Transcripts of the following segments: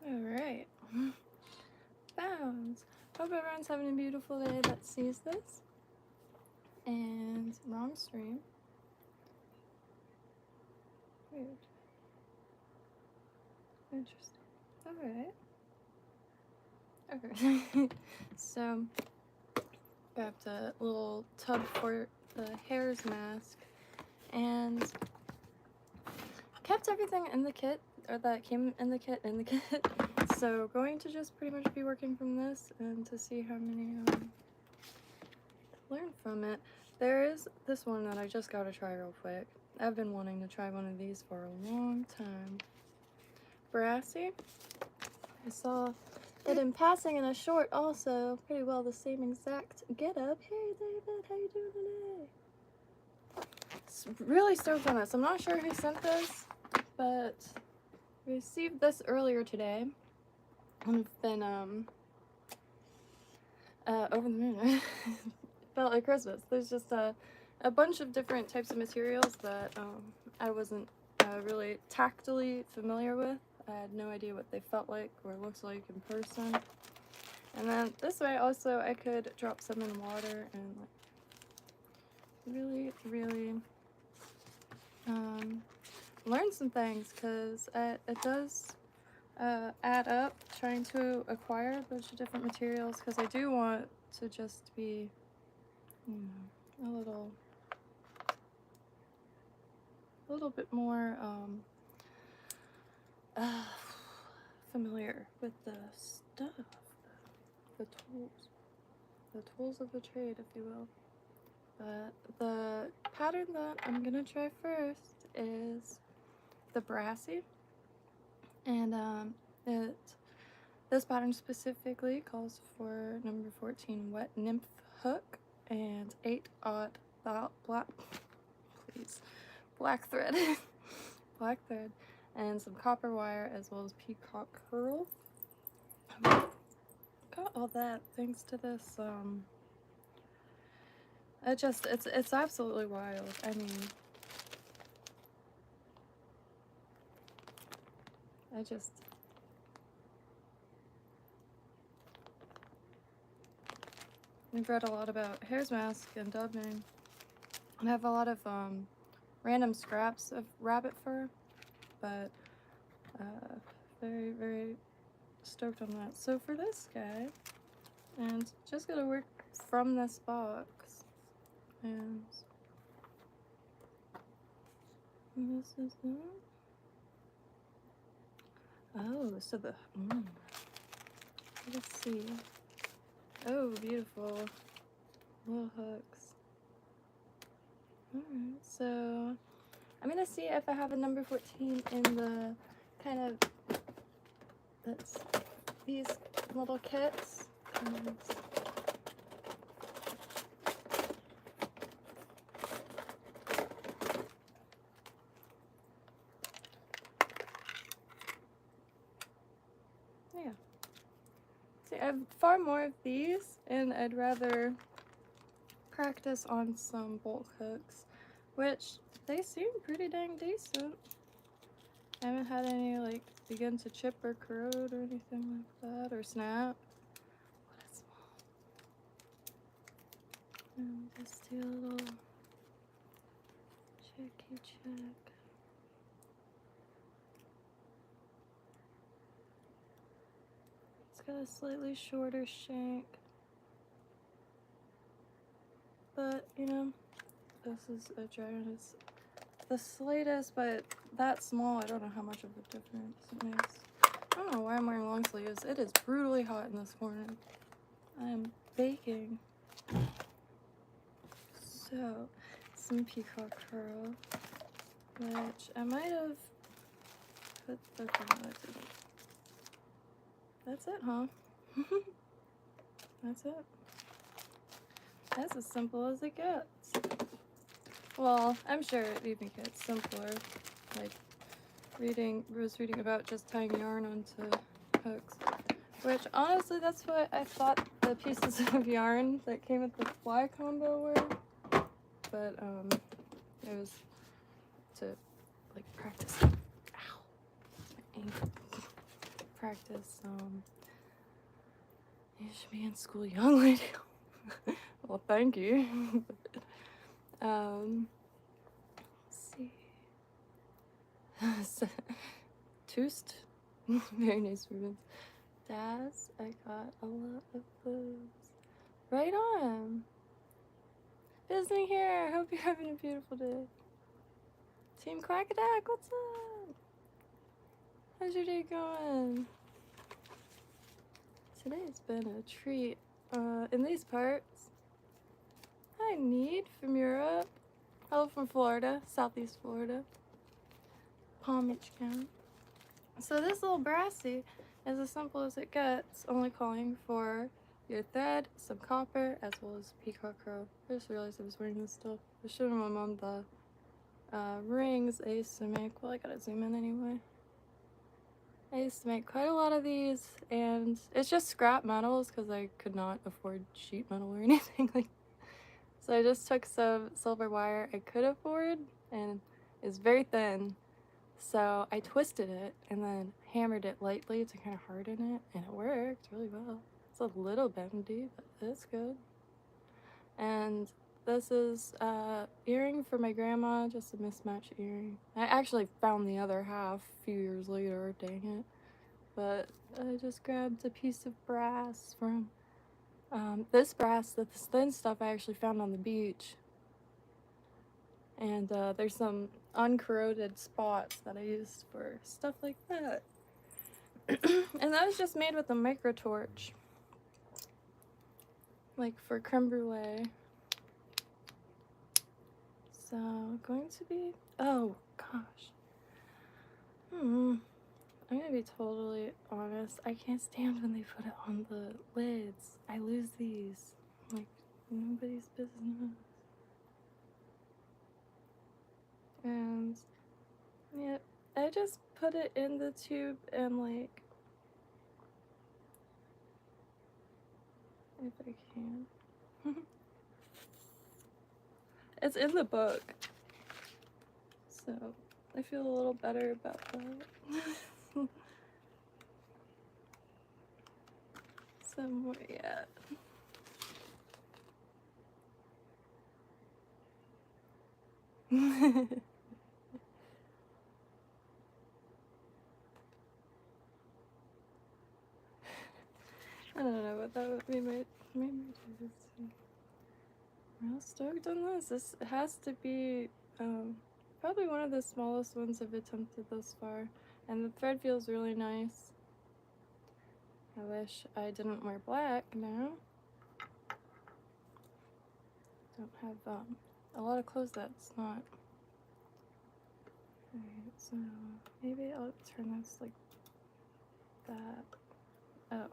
Alright. Bounds. Hope everyone's having a beautiful day that sees this. And wrong stream. Weird. Interesting. Alright. Okay. So, grabbed a little tub for the hare's mask and kept everything in the kit, or that came in the kit, So going to just pretty much be working from this and to see how many learn from it. There is this one that I just gotta try real quick. I've been wanting to try one of these for a long time. Brassie. I saw it in passing in a short also. Pretty well the same exact get up. Hey David, how you doing today? Really stoked on this. I'm not sure who sent this, but received this earlier today. I've been over the moon. Felt like Christmas. There's just a bunch of different types of materials that I wasn't really tactily familiar with. I had no idea what they felt like or looked like in person. And then this way also I could drop some in water and like really learn some things, because it does add up trying to acquire a bunch of different materials, because I do want to just be, you know, a little bit more familiar with the stuff, the tools of the trade, if you will. But the pattern that I'm gonna try first is the brassie, and this pattern specifically calls for number 14 wet nymph hook and 8/0 black thread black thread and some copper wire, as well as peacock herl. Got all that thanks to this it's absolutely wild. I mean, we've read a lot about hare's mask and dubbing, and I have a lot of random scraps of rabbit fur, but very stoked on that. So for this guy, and just gonna work from this box, and this is that. Oh, so the let's see. Oh, beautiful little hooks. Alright, so I'm gonna see if I have a number 14 in the kind of, that's these little kits. And yeah. See, I have far more of these, and I'd rather practice on some bolt hooks, which they seem pretty dang decent. I haven't had any like begin to chip or corrode or anything like that, or snap. What a small. And just do a little checky check. It's got a slightly shorter shank, but you know, this is a giant. It's the slightest, but that small, I don't know how much of a difference it makes. I don't know why I'm wearing long sleeves. It is brutally hot in this corner. I am baking. So, some peacock herl, which I might have put the That's it, huh? That's it. That's as simple as it gets. Well, I'm sure it even gets simpler. Like was reading about just tying yarn onto hooks, which honestly, that's what I thought the pieces of yarn that came with the fly combo were. But it was to like practice. Ow, my ankle. practice. You should be in school young, lady. Well, thank you. Let's see. Toast. Very nice ribbons. Daz, I got a lot of those. Right on. Disney here. Hope you're having a beautiful day. Team Quackadak, what's up? How's your day going? Today's been a treat. In these parts, I need from Europe. Hello from Florida, Southeast Florida. Palm Beach County. So this little brassie is as simple as it gets, only calling for your thread, some copper, as well as peacock herl. I just realized I was wearing this stuff. I showed my mom the rings I used to make. Well, I gotta zoom in anyway. I used to make quite a lot of these, and it's just scrap metals because I could not afford sheet metal or anything like that. So I just took some silver wire I could afford, and it's very thin. So I twisted it and then hammered it lightly to kind of harden it, and it worked really well. It's a little bendy, but it's good. And this is earring for my grandma, just a mismatched earring. I actually found the other half a few years later, dang it. But I just grabbed a piece of brass from this brass, this thin stuff I actually found on the beach. And there's some uncorroded spots that I used for stuff like that. And that was just made with a micro torch, like for creme brulee. So going to be, oh gosh, I'm gonna be totally honest, I can't stand when they put it on the lids. I lose these like nobody's business. And yeah, I just put it in the tube and like, if I can. It's in the book, so I feel a little better about that. Somewhere yet. I don't know what that would be. Maybe do this too. Real stoked on this. This has to be probably one of the smallest ones I've attempted thus far, and the thread feels really nice. I wish I didn't wear black now. Don't have a lot of clothes that's not. Alright, so maybe I'll turn this like that. Oh.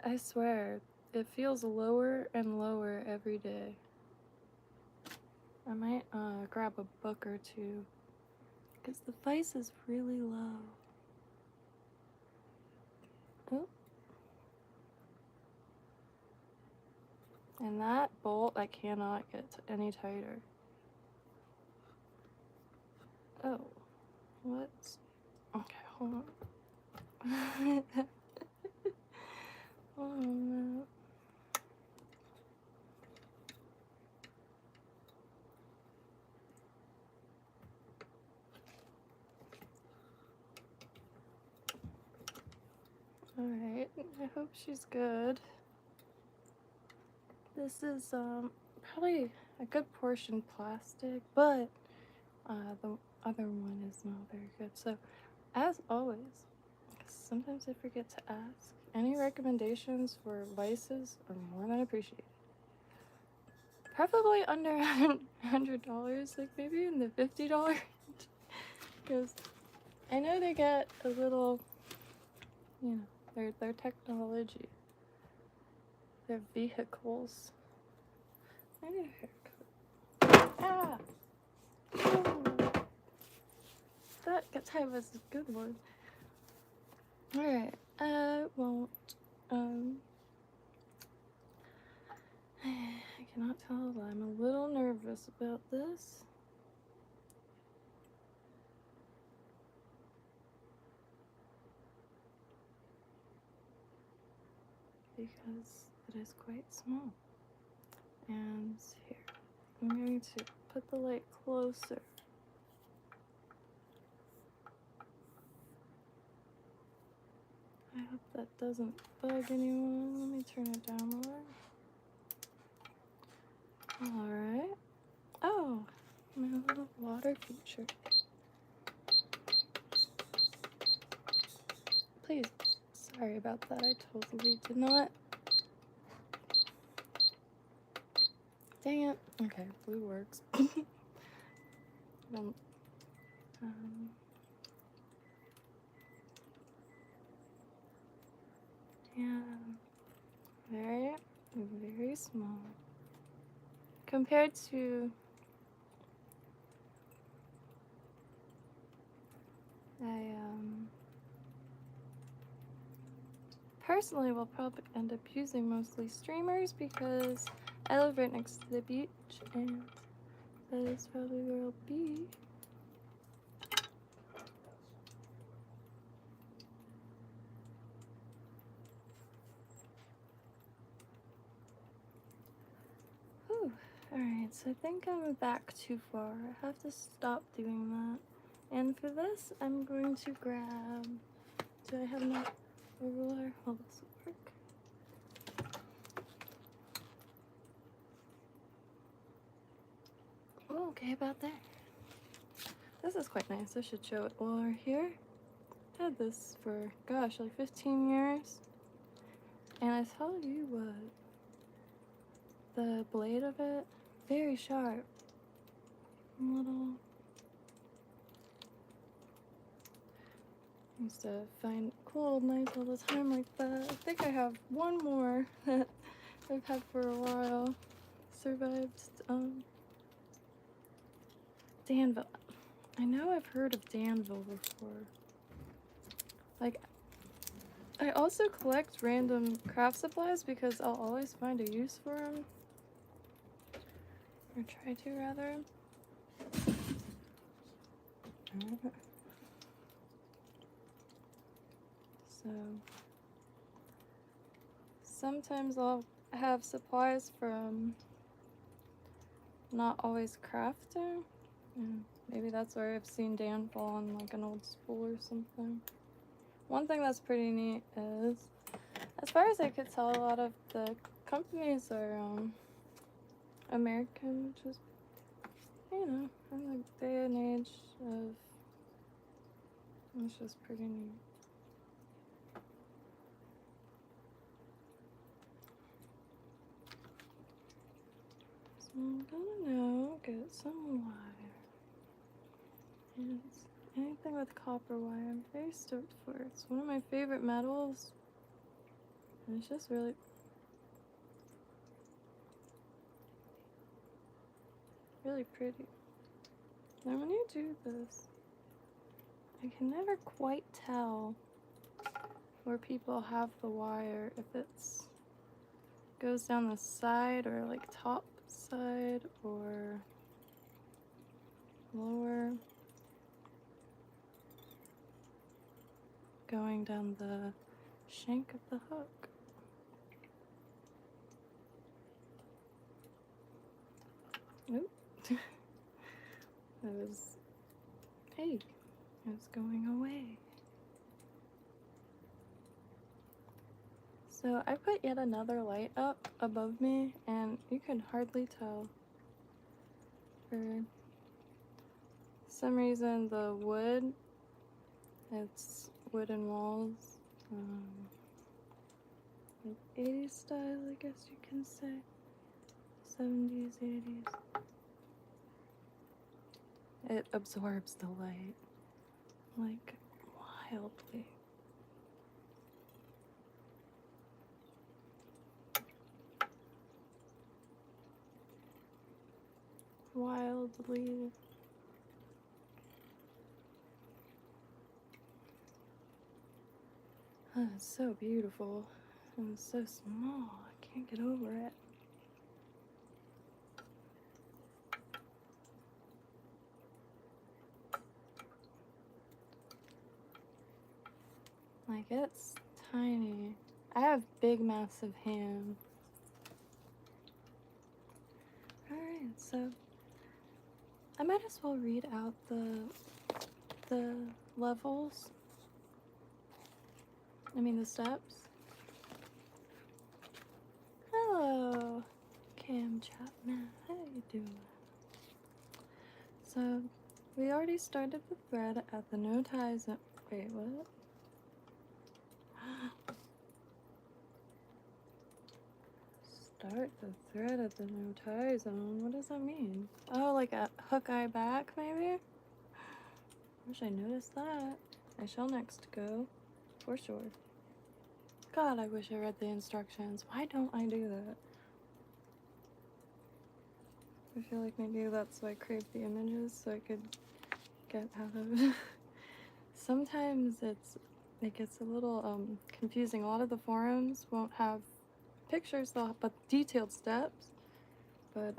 I swear, it feels lower and lower every day. I might grab a book or two, because the vice is really low. Oh. And that bolt, I cannot get any tighter. Oh. What? Okay, hold on. Oh no. Alright, I hope she's good. This is probably a good portion plastic, but the other one is not very good. So, as always, sometimes I forget to ask, any recommendations for vices are more than appreciated. Preferably under $100, like maybe in the $50 range. Because I know they get a little, you know, their technology, their vehicles. I need a haircut. Ah! Oh. That time was a good one. Alright, I won't, I cannot tell that I'm a little nervous about this. because it is quite small. And here, I'm going to put the light closer. I hope that doesn't bug anyone. Let me turn it down more. Alright. Oh, my little water feature. Please, sorry about that. I totally did not. Dang it. Okay, blue works. Yeah, very, very small. Compared to personally will probably end up using mostly streamers because I live right next to the beach and that is probably where I'll be. Whew. Alright, so I think I'm back too far. I have to stop doing that. And for this, I'm going to grab... Do I have enough ruler? Well, this will work. Oh, okay, about there. This is quite nice. I should show it while we're here. I had this for, gosh, like 15 years. And I tell you what, the blade of it, very sharp. Little. I used to find cool old knives all the time like that. I think I have one more that I've had for a while. Survived Danville. I know I've heard of Danville before. Like, I also collect random craft supplies because I'll always find a use for them. Or try to, rather. So, sometimes I'll have supplies from not always crafting. And maybe that's where I've seen Dan fall on like an old spool or something. One thing that's pretty neat is, as far as I could tell, a lot of the companies are American, which is, you know, in the day and age of, it's just pretty neat. So I'm gonna now get some wire. And anything with copper wire, I'm very stoked for it. It's one of my favorite metals. And it's just really pretty. Now when you do this, I can never quite tell where people have the wire, if it's goes down the side or like top side or lower, going down the shank of the hook. Oop. That was, hey, it was going away. So I put yet another light up above me and you can hardly tell. For some reason the wood, it's wooden walls, like 80s style, I guess you can say. 70s, 80s. It absorbs the light, like, wildly. Wildly. Oh, it's so beautiful. And it's so small. I can't get over it. Like, it's tiny. I have big, massive hands. Alright, so I might as well read out the levels. I mean the steps. Hello, Cam Chapman. How you doing? So we already started the thread at the no tie zone. Wait, what? Start the thread at the no tie zone. What does that mean? Oh, like a hook eye back, maybe? Wish I noticed that. I shall next go, for sure. God, I wish I read the instructions. Why don't I do that? I feel like maybe that's why I craved the images, so I could get out of Sometimes it gets a little confusing. A lot of the forums won't have pictures, they'll have but detailed steps. But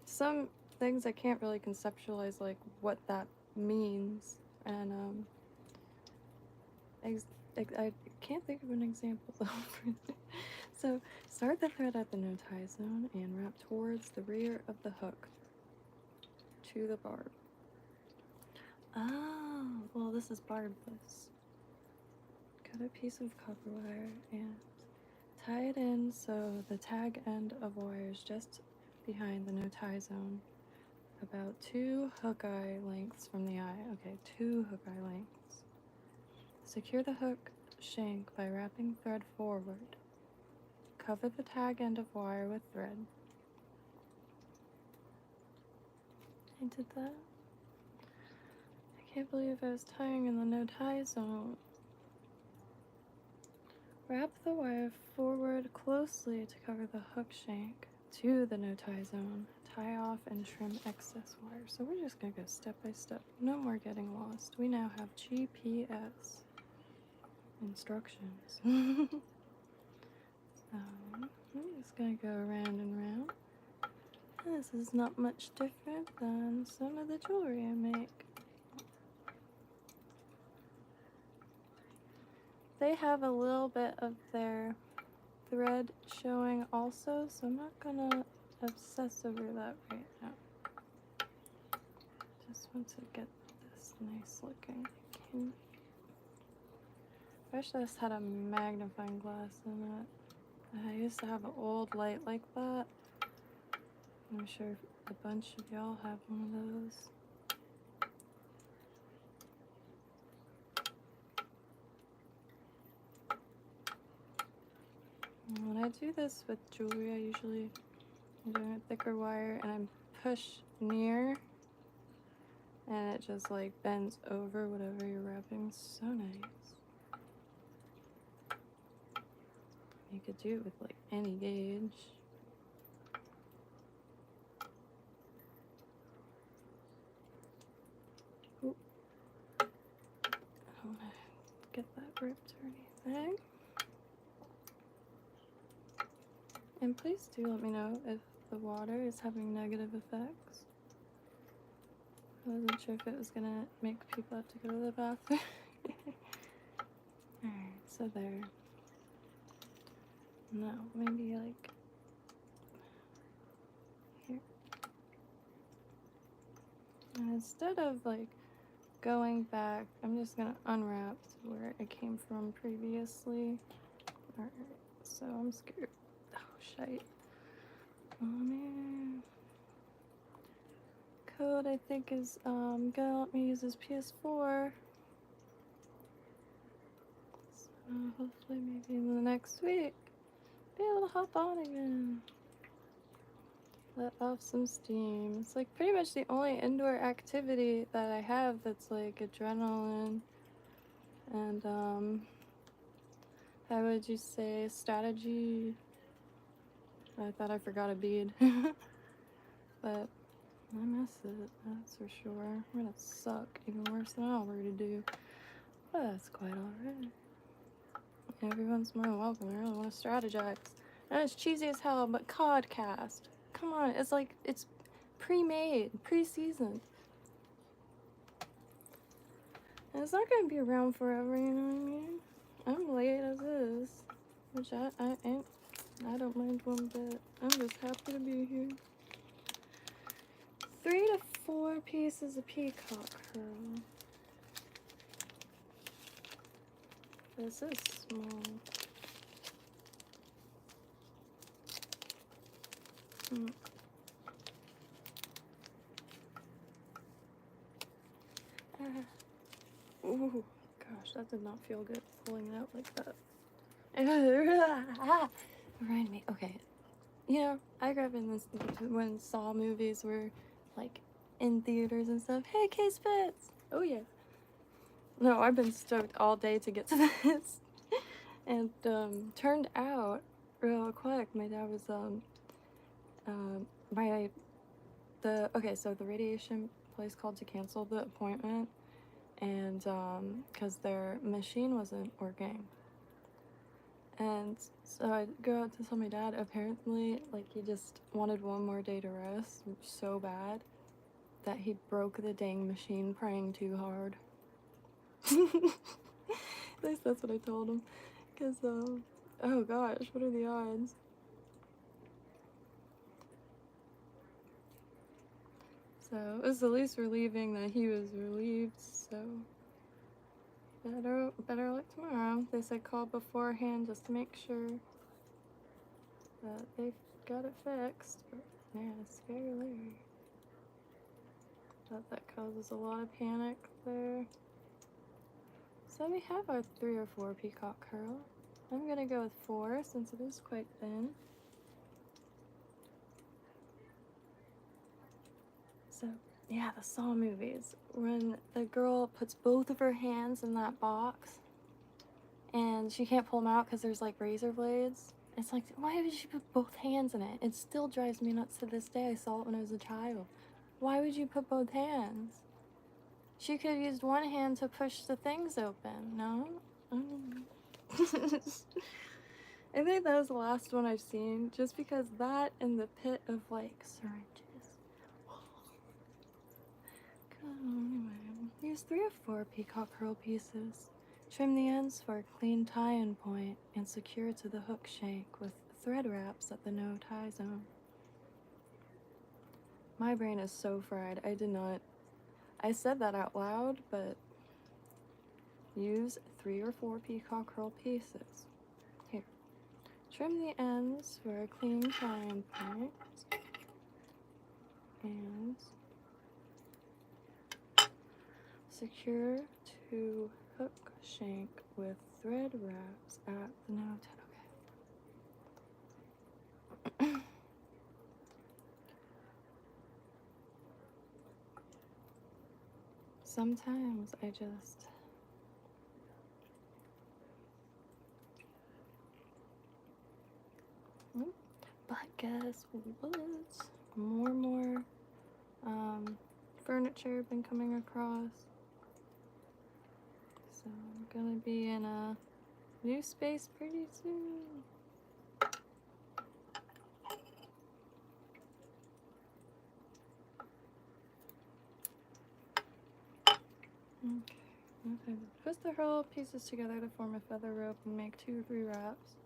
some things I can't really conceptualize, like what that means, and I can't think of an example though. So start the thread at the no tie zone and wrap towards the rear of the hook to the barb. Oh, well, this is barbless. Cut a piece of copper wire and tie it in so the tag end of wire is just behind the no tie zone, about 2 hook eye lengths from the eye. Okay, 2 hook eye lengths. Secure the hook shank by wrapping thread forward. Cover the tag end of wire with thread. I did that. I can't believe I was tying in the no tie zone. Wrap the wire forward closely to cover the hook shank to the no tie zone. Tie off and trim excess wire. So we're just gonna go step by step. No more getting lost. We now have GPS instructions. So I'm just gonna go around and round. This is not much different than some of the jewelry I make. They have a little bit of their thread showing also, so I'm not gonna obsess over that right now. Just want to get this nice looking. I wish this had a magnifying glass in it. I used to have an old light like that. I'm sure a bunch of y'all have one of those. When I do this with jewelry, I usually am doing a thicker wire and I push near and it just like bends over whatever you're wrapping. So nice. You could do it with like any gauge. Oop. I don't want to get that ripped or anything. And please do let me know if the water is having negative effects. I wasn't sure if it was gonna make people have to go to the bathroom. Alright, so there. No, maybe like here. And instead of like going back, I'm just gonna unwrap to where it came from previously. Alright, so I'm scared. Oh, shite. Oh man. Code I think is gonna let me use his PS4. So hopefully maybe in the next week be able to hop on again. Let off some steam. It's like pretty much the only indoor activity that I have that's like adrenaline and how would you say strategy? I thought I forgot a bead. But I miss it, that's for sure. I'm gonna suck even worse than I already do. But that's quite alright. Everyone's more than welcome. I really want to strategize. And it's cheesy as hell, but Codcast. Come on, it's like, it's pre-made, pre-seasoned. And it's not gonna be around forever, you know what I mean? I'm late as is. which I don't mind one bit. I'm just happy to be here. 3 to 4 pieces of peacock herl. This is small. Ooh, gosh, that did not feel good pulling it out like that. Remind me. Okay, you know, I grew up in this when Saw movies were like in theaters and stuff. Hey, K-Spitz! Oh yeah. No, I've been stoked all day to get to this. And turned out real quick, my dad was okay, so the radiation place called to cancel the appointment, and because their machine wasn't working. And so I go out to tell my dad, apparently, like, he just wanted one more day to rest so bad that he broke the dang machine praying too hard. At least that's what I told him. Because, oh gosh, what are the odds? So it was the least relieving that he was relieved, so better luck tomorrow. They said call beforehand just to make sure that they've got it fixed. But yeah, it's scary. That causes a lot of panic there. So we have our 3 or 4 peacock herl. I'm gonna go with 4 since it is quite thin. So yeah, the Saw movies, when the girl puts both of her hands in that box and she can't pull them out because there's like razor blades. It's like, why would she put both hands in it? It still drives me nuts to this day. I saw it when I was a child. Why would you put both hands? She could have used one hand to push the things open, no? I think that was the last one I've seen, just because that and the pit of like syringes. Anyway, use 3 or 4 peacock herl pieces. Trim the ends for a clean tie-in point and secure to the hook shank with thread wraps at the no tie zone. My brain is so fried. I said that out loud, but use 3 or 4 peacock herl pieces. Here. Trim the ends for a clean tie-in point and secure to hook shank with thread wraps at the no tie. Okay. Sometimes I just but guess what? More furniture been coming across. So I'm gonna be in a new space pretty soon. Okay. Twist the herl pieces together to form a feather rope and make 2 or 3 wraps.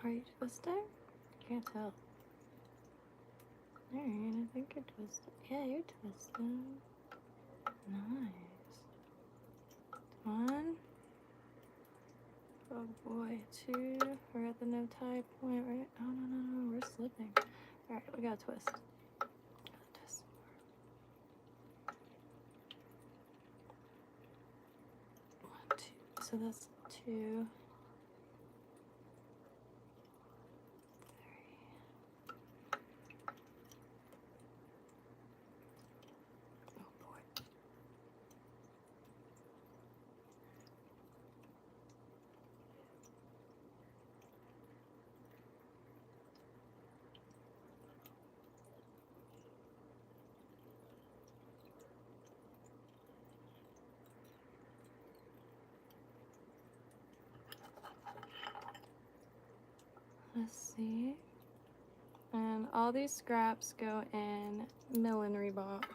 Are you twisting? Can't tell. Alright, I think you're twisting. Yeah, you're twisting. Nice. 1. Oh boy, 2. We're at the no tie point, right? Oh no, we're slipping. Alright, we gotta twist. Twist more. 1, 2. So that's 2. 3. Oh boy. Let's see. And all these scraps go in millinery box,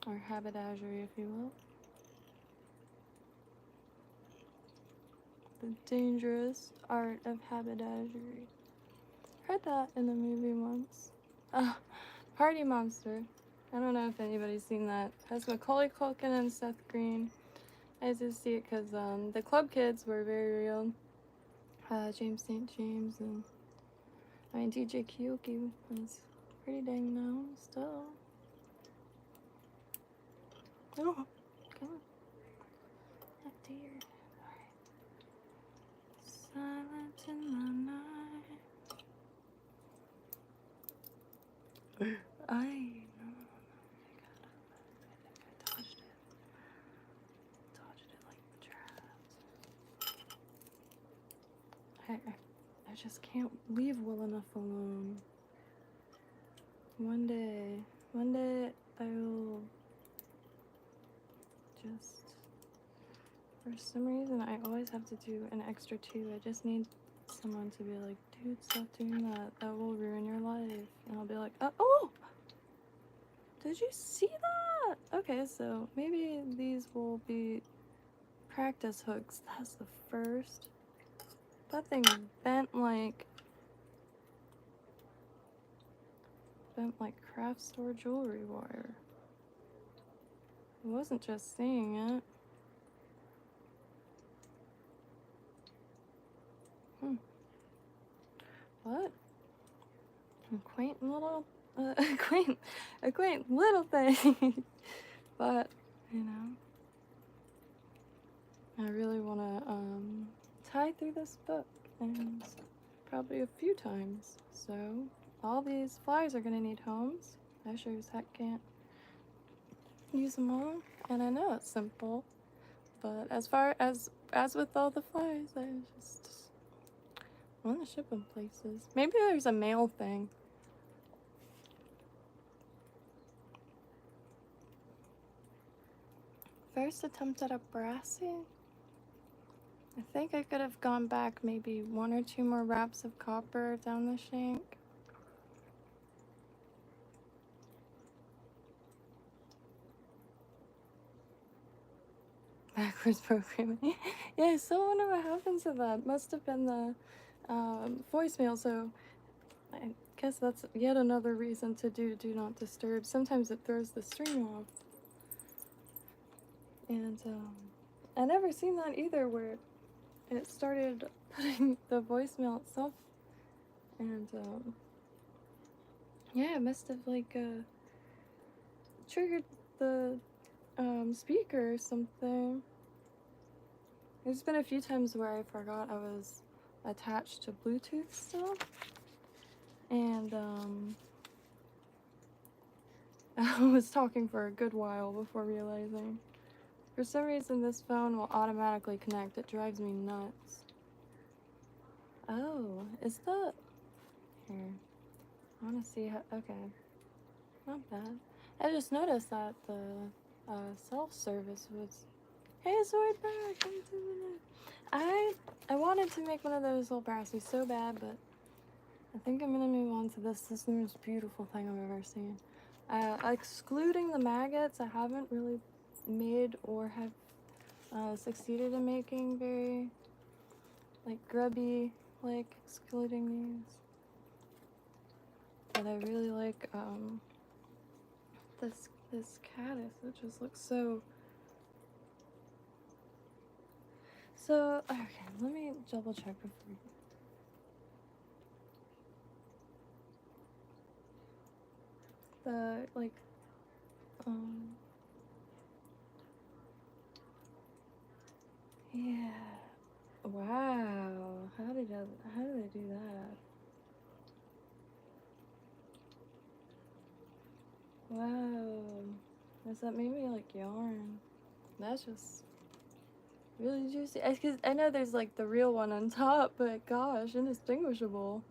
or haberdashery, if you will. The dangerous art of haberdashery. Heard that in a movie once. Party Monster. I don't know if anybody's seen that. It has Macaulay Culkin and Seth Green. I just see it because the club kids were very real. James St. James and DJ Kyoki was pretty dang known still. Oh, come on. Oh dear. Alright. Silent in the night. I touched it. Touched it like the traps. I just can't leave well enough alone. One day I will just, for some reason, I always have to do an extra 2. I just need someone to be like, dude, stop doing that. That will ruin your life. And I'll be like, oh! Did you see that? Okay, so maybe these will be practice hooks. That's the first. That thing bent like craft store jewelry wire. I wasn't just seeing it. What? A quaint little, a quaint little thing. But, you know, I really want to tie through this book, and probably a few times. So all these flies are gonna need homes. I sure as heck can't use them all, and I know it's simple, but as with all the flies, I just want to ship them places. Maybe there's a mail thing. First attempt at a brassie. I think I could have gone back maybe 1 or 2 more wraps of copper down the shank. Backwards programming. Yeah, I still wonder what happened to that. Must have been the voicemail, so I guess that's yet another reason to do not disturb. Sometimes it throws the stream off. And I never seen that either, where it started putting the voicemail itself, and yeah, it must have like triggered the speaker or something. There's been a few times where I forgot I was attached to Bluetooth still, and I was talking for a good while before realizing. For some reason, this phone will automatically connect. It drives me nuts. Oh, is that... Here. I want to see how... Okay. Not bad. I just noticed that the self-service was... Hey, Swordback! I wanted to make one of those little brassies so bad, but I think I'm gonna move on to this. This is the most beautiful thing I've ever seen. Excluding the maggots, I haven't really made or have succeeded in making very like grubby, like excluding these. But I really like this caddis. It just looks so. Okay, let me double check before. The like yeah. Wow. How did I do that? Wow. Does that make me like yarn? That's just really juicy. Cause I know there's like the real one on top, but gosh, indistinguishable.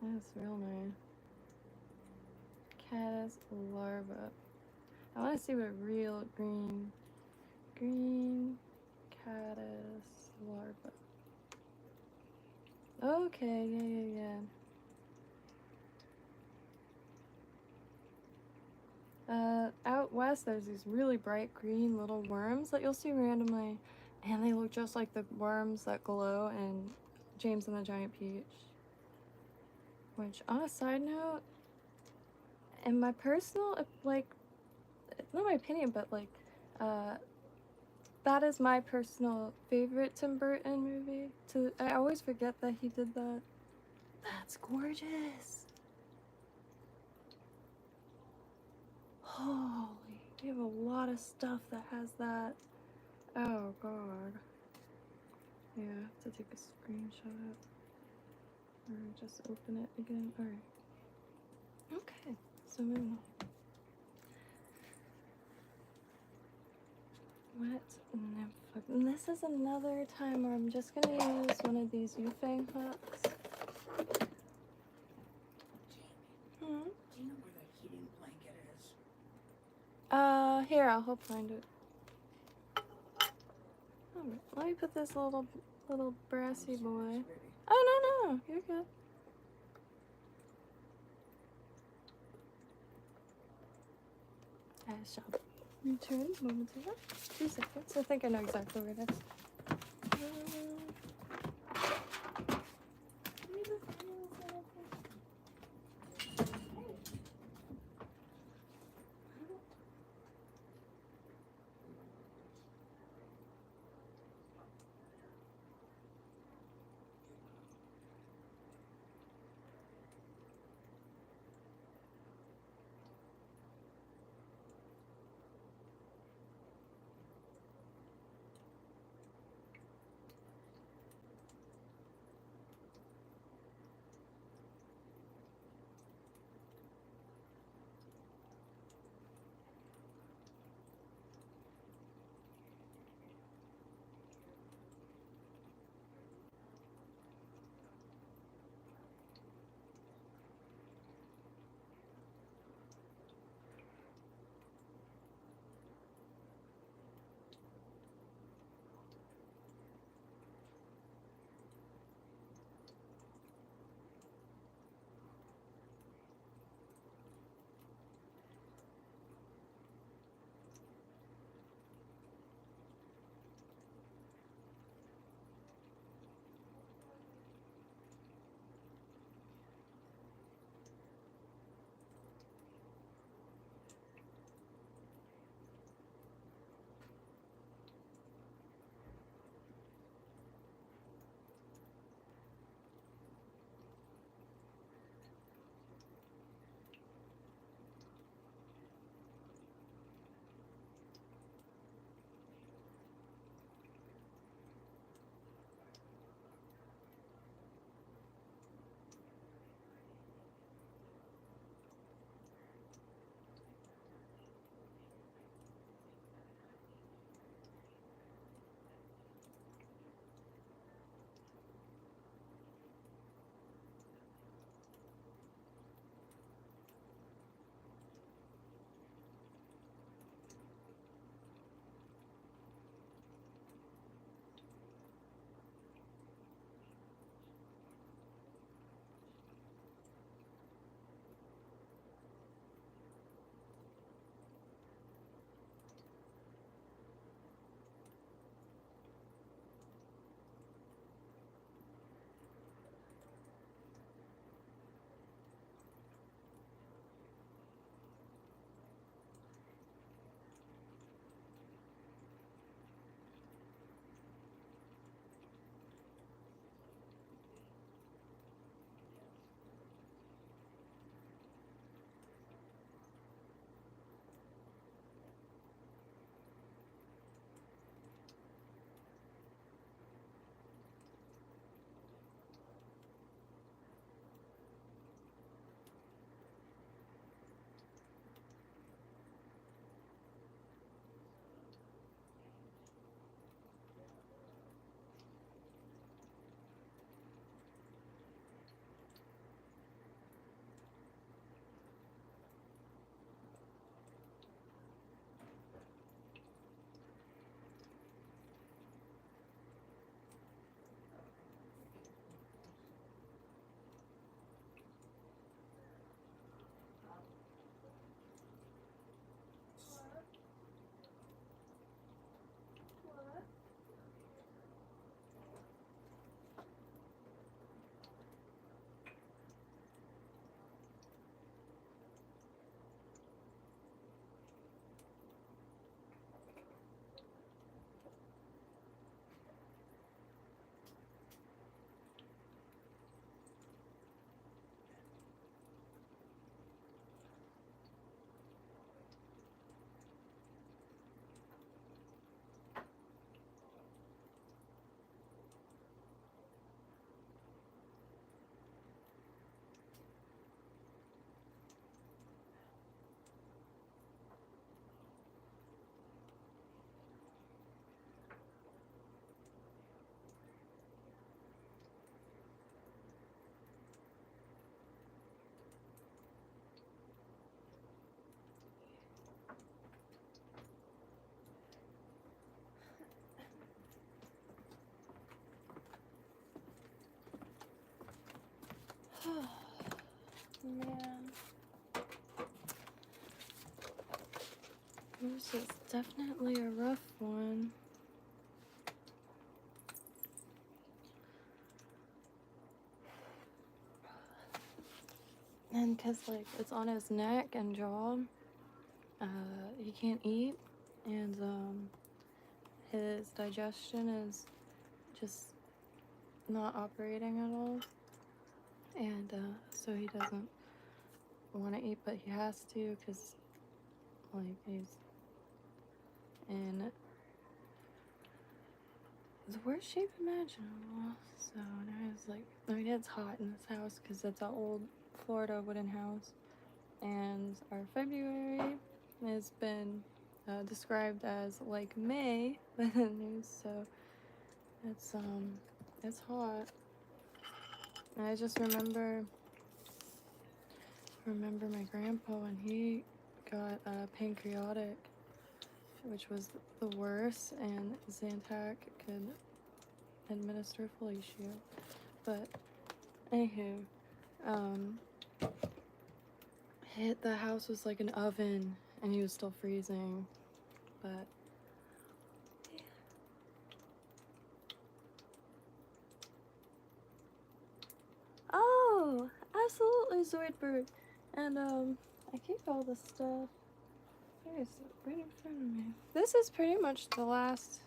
That's real nice. Caddis larva. I want to see what real green green caddis larva. Okay, yeah. Out west, there's these really bright green little worms that you'll see randomly, and they look just like the worms that glow in James and the Giant Peach. Which, on a side note, in my personal, like, not my opinion, but like, that is my personal favorite Tim Burton movie. I always forget that he did that. That's gorgeous. Holy, we have a lot of stuff that has that. Oh god. Yeah, I have to take a screenshot. Or just open it again. Alright. Okay, so moving on. What nymph? And this is another time where I'm just gonna use one of these Yufeng hooks. Do you know where that heating blanket is? Here, I'll help find it. Alright, let me put this little brassy boy. Oh, no, you're good. I shall return momentarily. 2 seconds. I think I know exactly where it is. Man. This is definitely a rough one. And because, like, it's on his neck and jaw, he can't eat, and, his digestion is just not operating at all. And, so he doesn't want to eat, but he has to, because, like, he's in the worst shape imaginable. So now it's like, I mean, it's hot in this house because it's an old Florida wooden house, and our February has been described as like May by the news, so it's hot. And I just remember my grandpa when he got pancreatic, which was the worst, and Zantac could administer fellatio. But anywho, the house was like an oven, and he was still freezing. But yeah. Oh, absolutely, Zoidberg. And I keep all this stuff. There's right in front of me. This is pretty much the last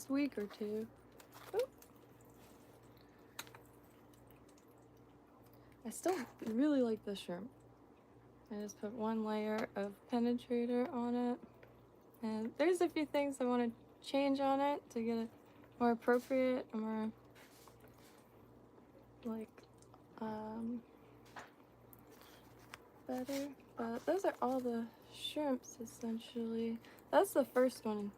week or two. Oop. I still really like this shrimp. I just put one layer of penetrator on it, and there's a few things I want to change on it to get it more appropriate, more like better. But those are all the shrimps essentially. That's the first one.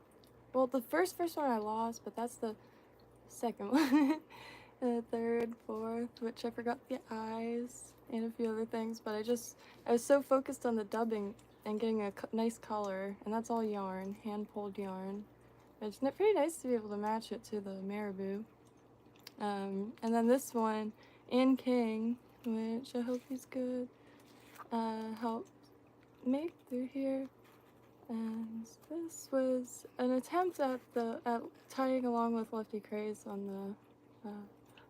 Well, the first one I lost, but that's the second one. And the third, fourth, which I forgot the eyes and a few other things, but I was so focused on the dubbing and getting a nice color, and that's all yarn, hand-pulled yarn. It's pretty nice to be able to match it to the marabou. And then this one, in King, which I hope he's good, helped make through here. And this was an attempt at tying along with Lefty Craze on the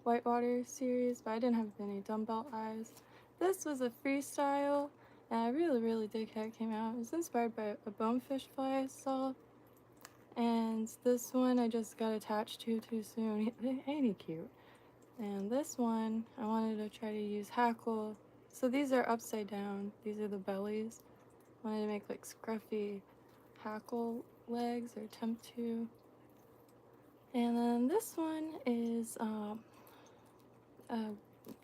Whitewater series, but I didn't have any dumbbell eyes. This was a freestyle, and I really dig how it came out. It was inspired by a bonefish fly I saw, and this one I just got attached to too soon. Ain't he cute? And this one I wanted to try to use hackle. So these are upside down. These are the bellies. I wanted to make like scruffy hackle legs, or attempt to. And then this one is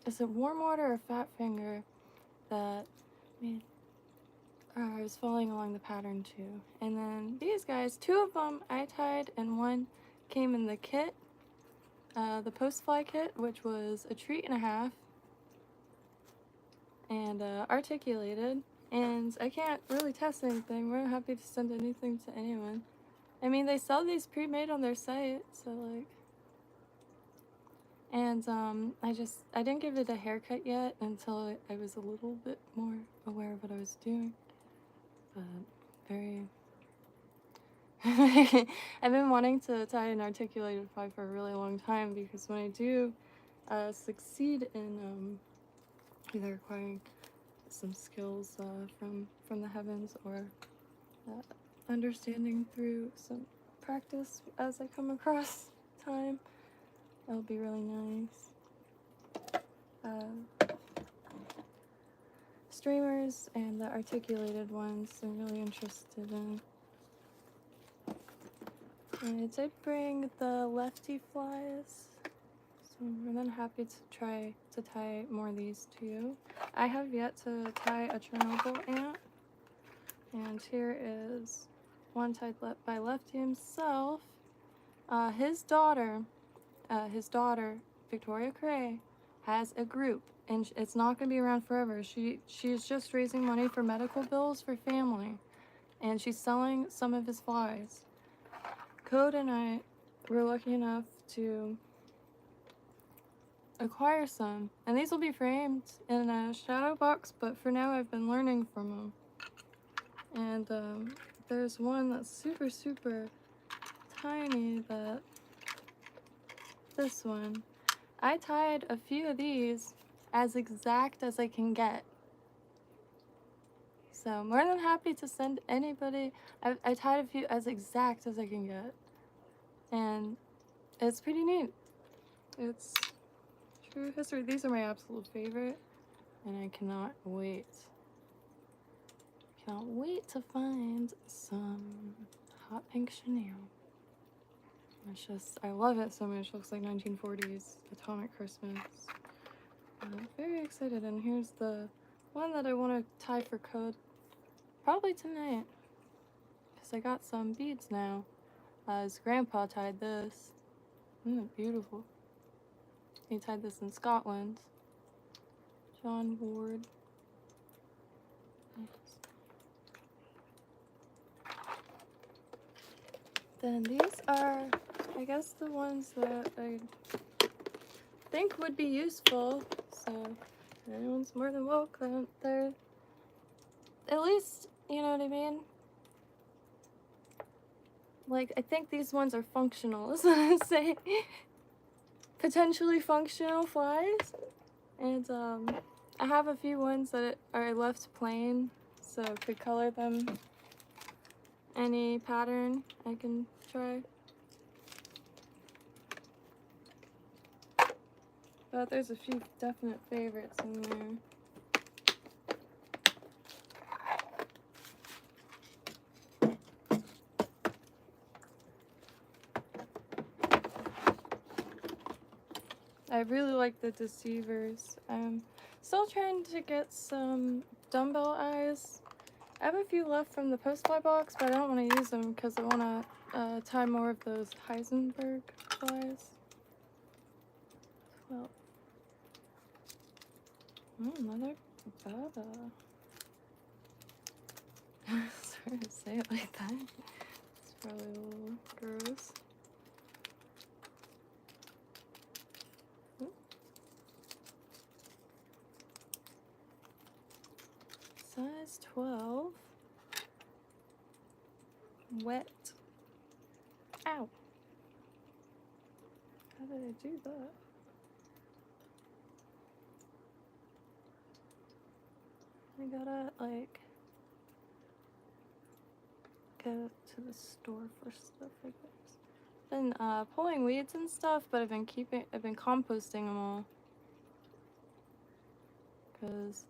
it's a warm water or fat finger that I was following along the pattern too. And then these guys, two of them I tied, and one came in the kit, the post fly kit, which was a treat and a half, and articulated. And I can't really test anything. We're happy to send anything to anyone. I mean, they sell these pre-made on their site, so like. And I didn't give it a haircut yet until I was a little bit more aware of what I was doing. But very. I've been wanting to tie an articulated fly for a really long time, because when I do succeed in either acquiring some skills from the heavens, or understanding through some practice as I come across time, that'll be really nice. Streamers and the articulated ones I'm really interested in. And I did bring the lefty flies, so I'm then happy to try to tie more of these too. I have yet to tie a Chernobyl ant, and here is one tied by Lefty himself. His daughter, Victoria Cray, has a group, and it's not going to be around forever. She's just raising money for medical bills for family, and she's selling some of his flies. Code and I were lucky enough to acquire some. And these will be framed in a shadow box, but for now I've been learning from them. And there's one that's super, super tiny, that this one. I tied a few of these as exact as I can get. So more than happy to send anybody. I tied a few as exact as I can get. And it's pretty neat. It's true history. These are my absolute favorite. And I cannot wait. Cannot wait to find some hot pink chenille. It's just, I love it so much. It looks like 1940s Atomic Christmas. I'm very excited. And here's the one that I want to tie for code. Probably tonight. Because I got some beads now. His grandpa tied this. Isn't it beautiful? He tied this in Scotland. John Ward. Nice. Then these are, I guess, the ones that I think would be useful. So anyone's more than welcome. They're, at least, you know what I mean? Like, I think these ones are functional, is what I'm saying. Potentially functional flies. And I have a few ones that are left plain, so I could color them any pattern I can try. But there's a few definite favorites in there. I really like the deceivers. I'm still trying to get some dumbbell eyes. I have a few left from the post fly box, but I don't want to use them because I want to tie more of those Heisenberg flies. 12. Another Baba. Sorry to say it like that. It's probably a little gross. Size 12. Wet. Ow. How did I do that? I gotta, like, go to the store for stuff, I guess. Been pulling weeds and stuff, but I've been composting them all. Because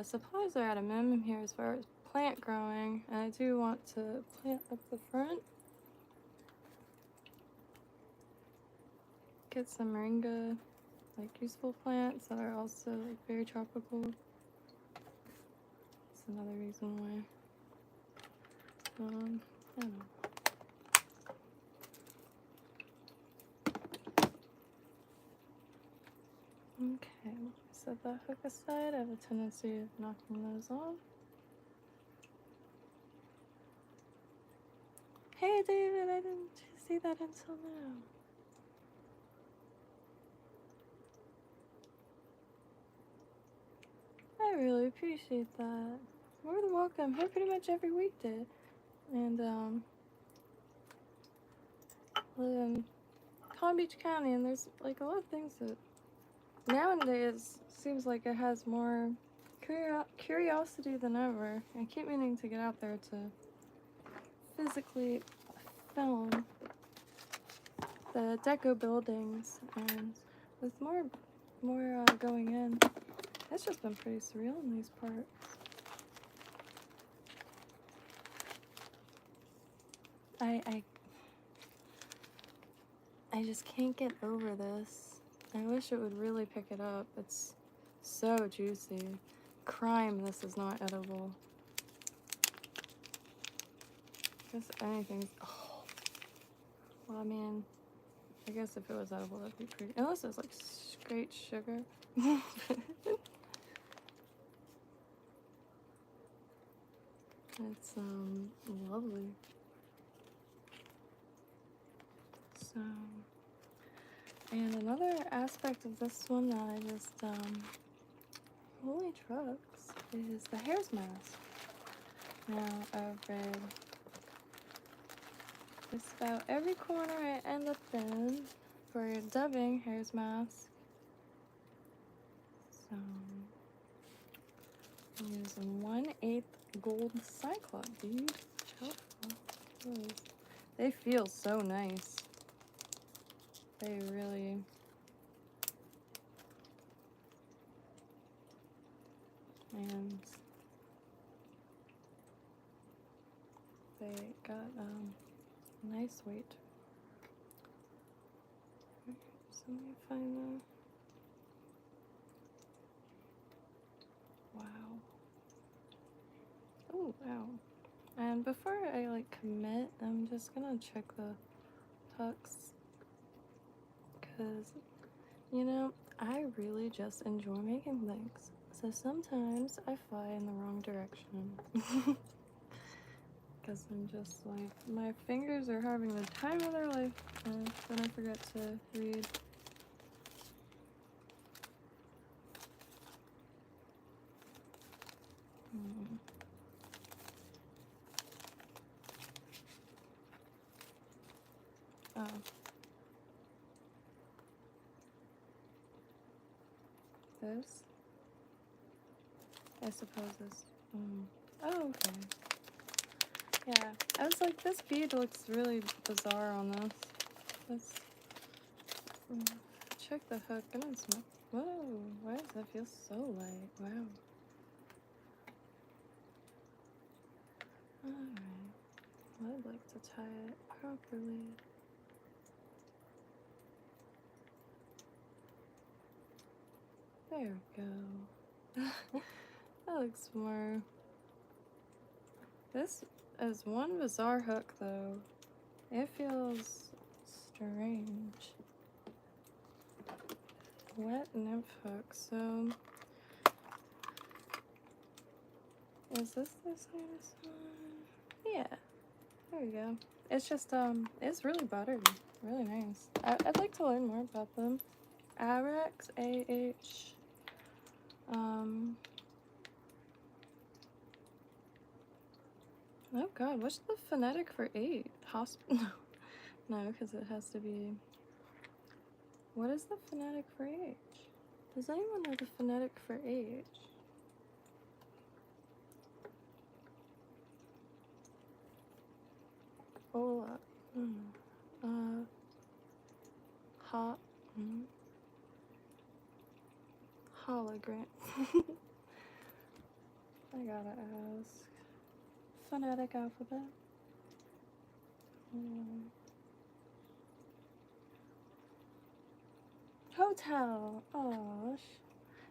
supplies are at a minimum here as far as plant growing, and I do want to plant up the front. Get some moringa, like useful plants that are also like very tropical. That's another reason why. I don't know. Okay, set that hook aside. I have a tendency of knocking those off. Hey David, I didn't see that until now. I really appreciate that. More than welcome. Here pretty much every weekday. And live in Palm Beach County, and there's like a lot of things that nowadays seems like it has more curiosity than ever. I keep meaning to get out there to physically film the deco buildings, and with more going in, it's just been pretty surreal in these parts. I just can't get over this. I wish it would really pick it up. It's so juicy. Crime, this is not edible. I guess anything's, oh. Well, I mean, I guess if it was edible, that'd be pretty, unless it's like straight sugar. It's, lovely. So, And another aspect of this one that I just, holy trucks, is the hare's mask. Now, I've read just about every corner I end up in for dubbing hare's mask. So, I'm using 1/8 gold cyclop, dude. They feel so nice. They really... And they got nice weight. So let me find the... Wow. Oh, wow. And before I like commit, I'm just gonna check the hooks, because, you know, I really just enjoy making things. So sometimes I fly in the wrong direction. Because I'm just like, my fingers are having the time of their life, and then I forget to read. Oh. This? I suppose this. Oh, okay. Yeah, I was like, this bead looks really bizarre on this. Let's check the hook, and it's not. Whoa, why does that feel so light? Wow. Alright. Well, I'd like to tie it properly. There we go. That looks more... This is one bizarre hook, though. It feels strange. Wet nymph hook, so... Is this the same one? Yeah. There we go. It's just, it's really buttery. Really nice. I'd like to learn more about them. Arex, A-H... Oh god, what's the phonetic for 8? Hospital? No, because it has to be... What is the phonetic for H? Does anyone know the phonetic for H? Hola. Hologram. I gotta ask. Phonetic alphabet. Hotel. Oh.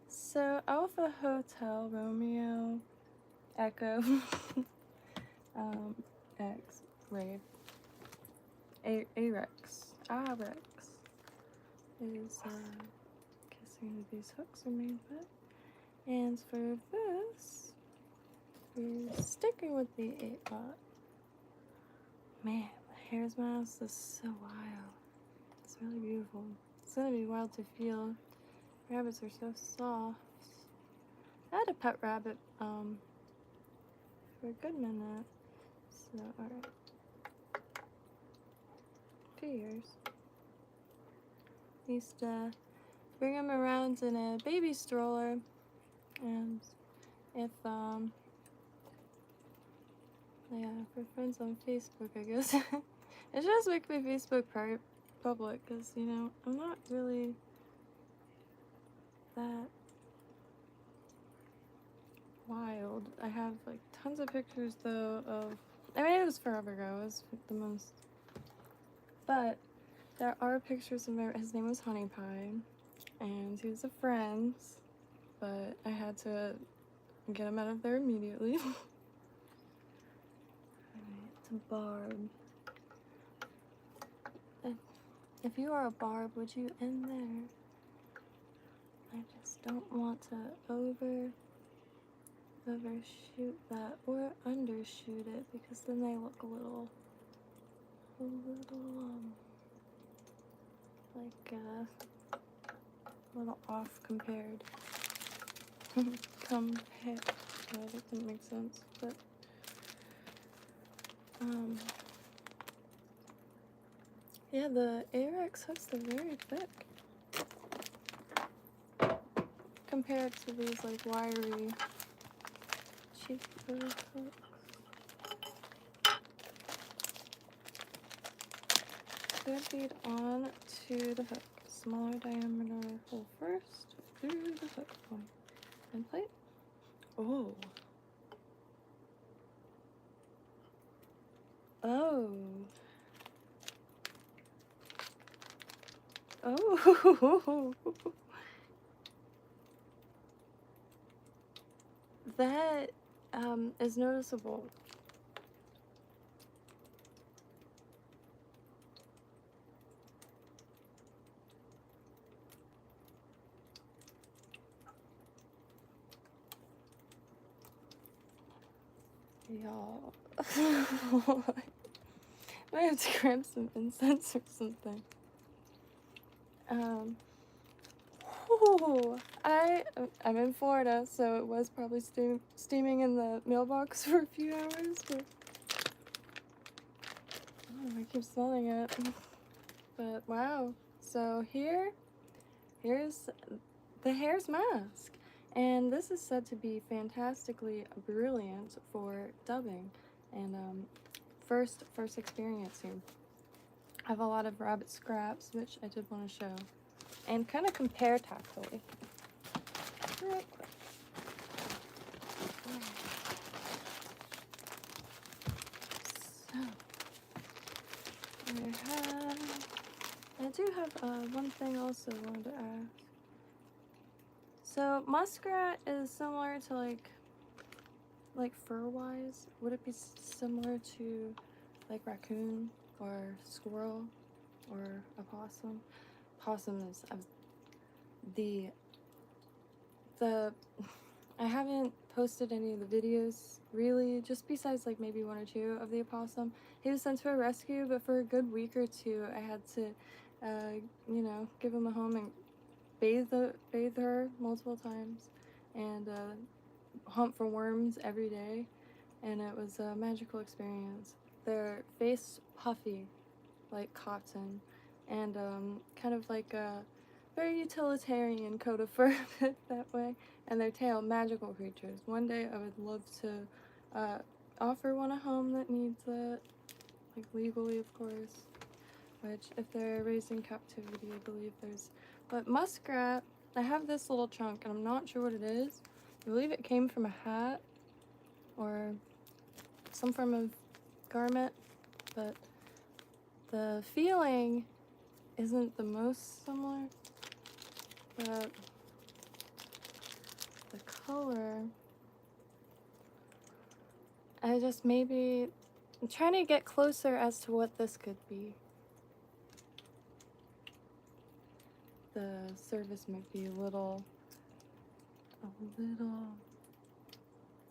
So Alpha Hotel Romeo Echo X Rave Arex is guessing who these hooks are made with. And for this, we're sticking with the 8-bot. Man, the hare's mask is so wild. It's really beautiful. It's gonna be wild to feel. Rabbits are so soft. I had a pet rabbit for a good minute. So, alright. A few years. Used to bring him around in a baby stroller, and if yeah, for friends on Facebook, I guess. It just make my Facebook public, because, you know, I'm not really that wild. I have like tons of pictures though of, I mean, it was forever ago, it was the most, but there are pictures of his name was Honey Pie, and he was a friend, but I had to get him out of there immediately. Alright, to Barb. If you are a Barb, would you end there? I just don't want to overshoot that or undershoot it, because then they look a little like a little off compared. Compared. No, that didn't make sense, but yeah, the Arex hooks are very thick compared to these like wiry cheaper hooks. Thread bead on to the hook. Smaller diameter hole first through the hook point and plate. Oh. Oh. Oh. That is noticeable. Y'all. I have to grab some incense or something. I'm in Florida, so it was probably steaming in the mailbox for a few hours, but I keep smelling it. But wow. So here's the hare's mask. And this is said to be fantastically brilliant for dubbing and first experience here. I have a lot of rabbit scraps, which I did want to show, and kind of compare tactfully. Real quick. So I do have one thing also I wanted to ask. So muskrat is similar to like fur-wise. Would it be similar to like raccoon or squirrel or a possum? Possum is the I haven't posted any of the videos really, just besides like maybe one or two of the opossum. He was sent to a rescue, but for a good week or two I had to you know, give him a home and bathe her multiple times and hunt for worms every day, and it was a magical experience. Their face puffy like cotton and kind of like a very utilitarian coat of fur that way, and their tail magical creatures. One day I would love to offer one a home that needs it, like legally of course, which if they're raised in captivity I believe there's. But muskrat, I have this little chunk and I'm not sure what it is. I believe it came from a hat or some form of garment, but the feeling isn't the most similar, but the color, I just maybe, I'm trying to get closer as to what this could be. The surface might be a little,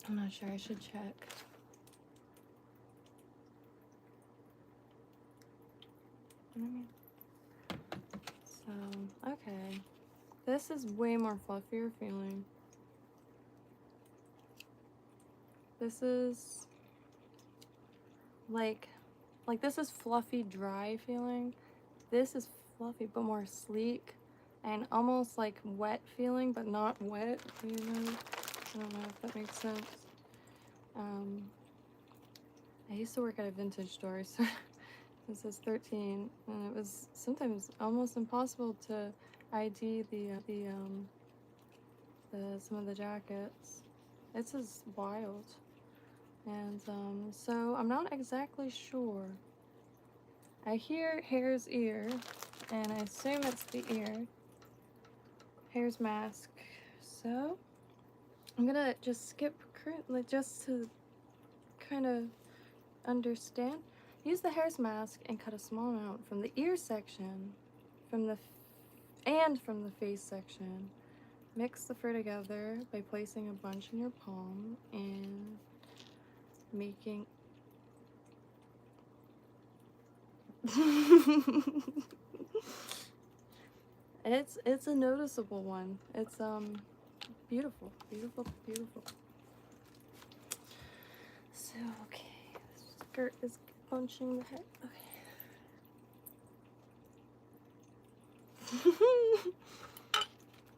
I'm not sure, I should check. You know what I mean? So, okay. This is way more fluffier feeling. This is like this is fluffy, dry feeling. This is fluffy but more sleek and almost like wet feeling, but not wet, you know? I don't know if that makes sense. I used to work at a vintage store, so this is 13, and it was sometimes almost impossible to ID some of the jackets. It's just wild. And so I'm not exactly sure. I hear hare's ear, and I assume it's the ear. Hare's mask. So I'm gonna just skip currently just to kind of understand. Use the hare's mask and cut a small amount from the ear section, from the face section. Mix the fur together by placing a bunch in your palm and making It's a noticeable one. It's beautiful, beautiful, beautiful. So okay, the skirt is bunching the head. Okay.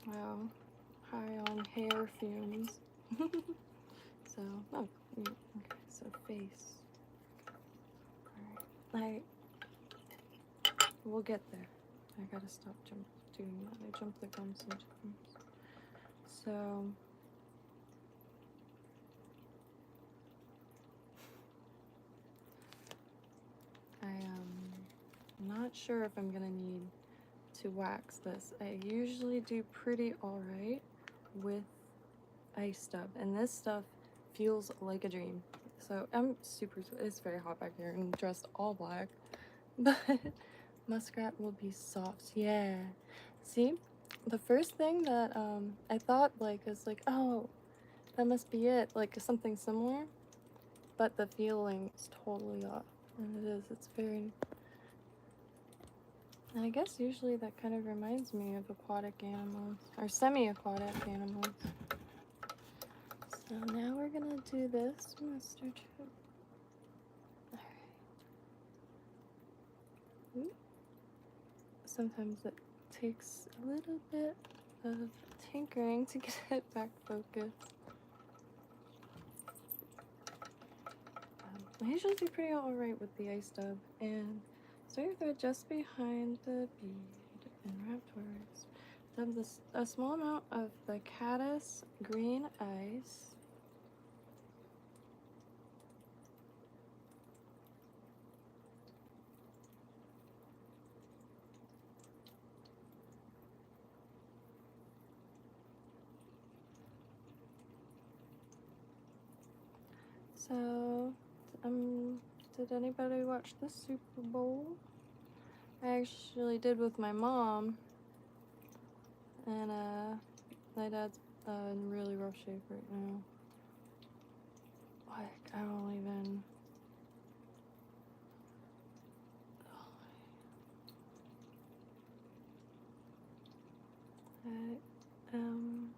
Wow, high on hair fumes. So oh, okay. So face. Alright, we'll get there. I gotta stop doing that. I jumped the gun sometimes. So I'm not sure if I'm gonna need to wax this. I usually do pretty alright with ice stuff, and this stuff feels like a dream. So I'm super, it's very hot back here and dressed all black, but muskrat will be soft. Yeah. See, the first thing that I thought like is like, oh, that must be it, like something similar, but the feeling is totally off. And it is, it's very, and I guess usually that kind of reminds me of aquatic animals, or semi-aquatic animals. So now we're gonna do this mustard too. Alright. Sometimes it takes a little bit of tinkering to get it back focused. I usually do pretty alright with the ice dub, and start your thread just behind the bead and wrap towards. Dub this a small amount of the Caddis green ice. So, did anybody watch the Super Bowl? I actually did with my mom, and my dad's in really rough shape right now. Like, I don't even. I am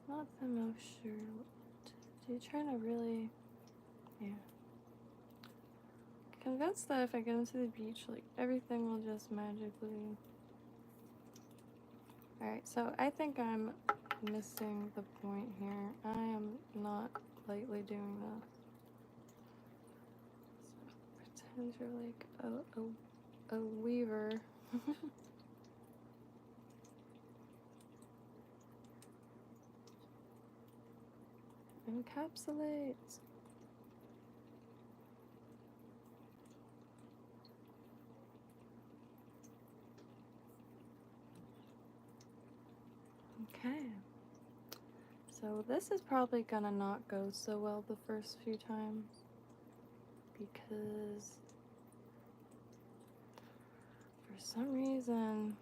not the most sure what to do. Trying to really, yeah. Convinced that if I get into the beach, like everything will just magically. Alright, so I think I'm missing the point here. I am not lightly doing this. So pretend you're like a weaver. Encapsulate. Okay. So this is probably gonna not go so well the first few times because for some reason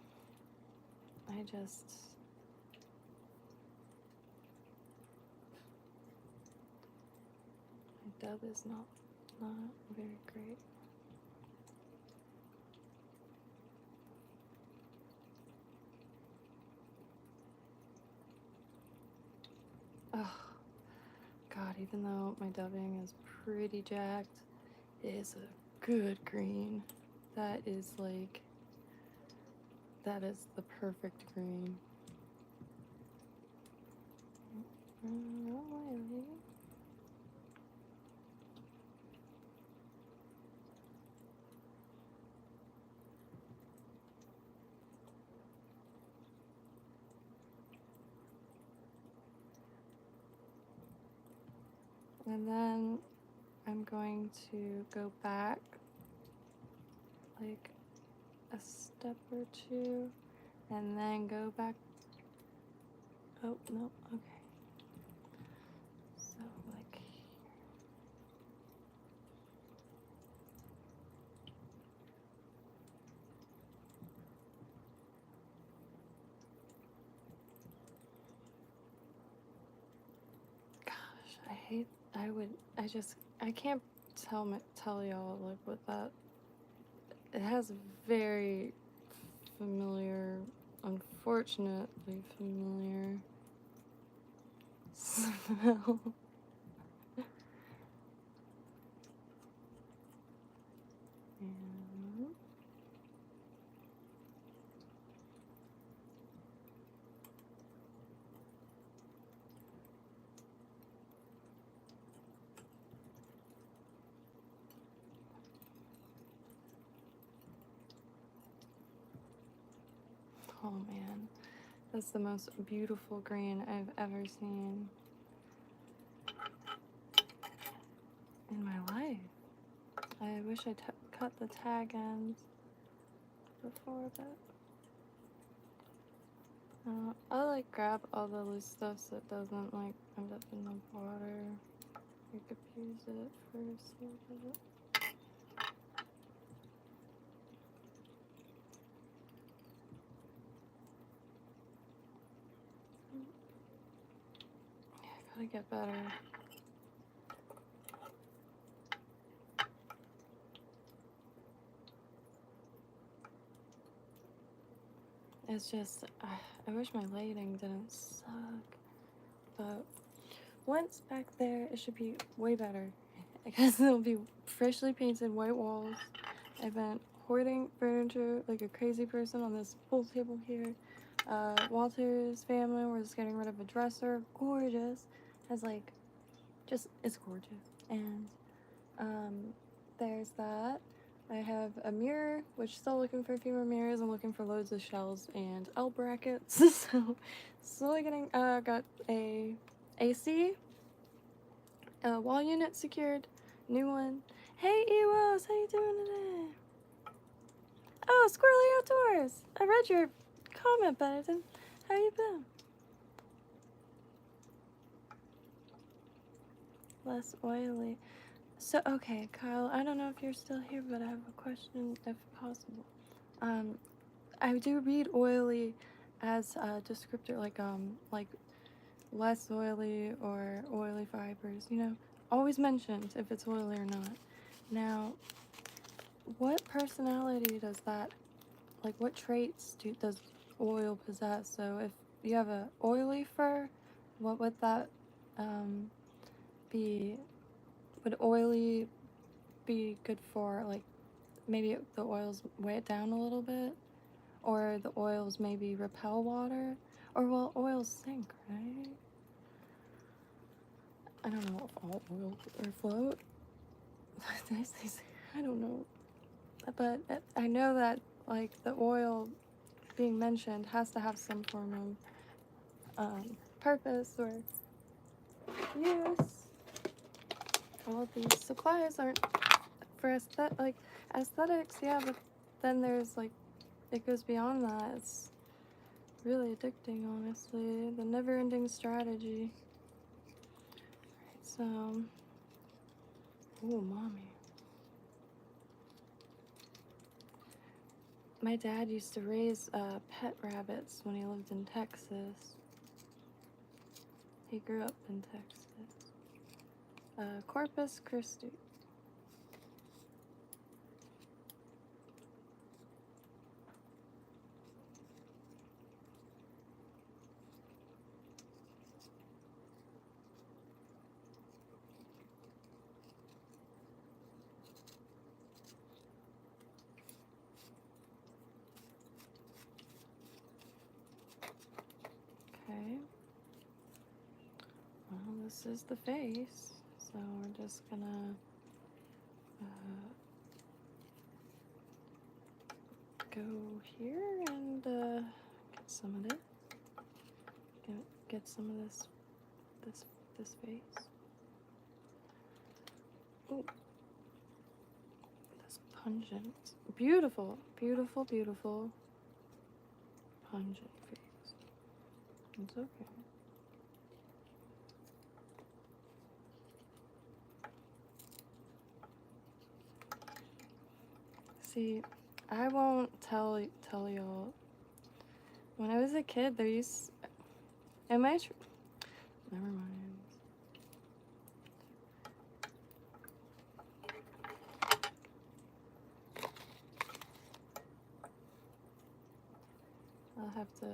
I just my dub is not very great. Oh God, even though my dubbing is pretty jacked, it is a good green. That is like, that is the perfect green. And then I'm going to go back like a step or two and then go back. Oh, no, okay. So like here. Gosh, I can't tell y'all like what that, it has very familiar, unfortunately familiar smell. And oh man, that's the most beautiful green I've ever seen in my life. I wish I cut the tag ends before that. I'll like grab all the loose stuff so it doesn't like end up in the water. You could use it first. Yeah, I gotta get better. It's just, I wish my lighting didn't suck, but once back there, it should be way better. I guess it'll be freshly painted white walls. I've been hoarding furniture like a crazy person on this pool table here. Walter's family was getting rid of a dresser, gorgeous, has like, just, it's gorgeous. And there's that. I have a mirror, which still looking for a few more mirrors. I'm looking for loads of shelves and L brackets. So slowly getting, got a AC, wall unit secured, new one. Hey Ewos, how you doing today? Oh, Squirrely Outdoors. I read your comment, Benedict. How you been? Less oily. So, okay, Kyle, I don't know if you're still here, but I have a question, if possible. I do read oily as a descriptor, like less oily or oily fibers, you know, always mentioned if it's oily or not. Now, what personality does that, like what traits does oil possess? So if you have a oily fur, what would that be? Would oily be good for, like, maybe the oils weigh it down a little bit? Or the oils maybe repel water? Or will oils sink, right? I don't know if all oils are float. I don't know. But I know that, like, the oil being mentioned has to have some form of purpose or use. All of these supplies aren't for aesthetics, yeah, but then there's, like, it goes beyond that. It's really addicting, honestly. The never-ending strategy. Right, so, ooh, mommy. My dad used to raise pet rabbits when he lived in Texas. He grew up in Texas. Corpus Christi. Okay. Well, this is the face, so we're just gonna go here and get some of it. Get some of this face. Ooh, this pungent, beautiful, beautiful, beautiful, pungent face. It's okay. See, I won't tell y'all. When I was a kid, there used. Am I? Never mind. I'll have to,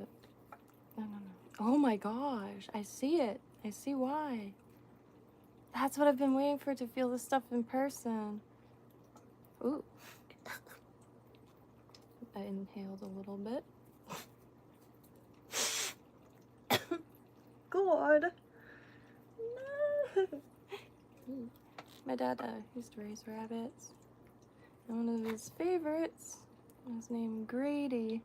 I don't know. Oh my gosh, I see it. I see why. That's what I've been waiting for, to feel this stuff in person. Ooh. I inhaled a little bit. God. No. My dad used to raise rabbits. And one of his favorites was named Grady.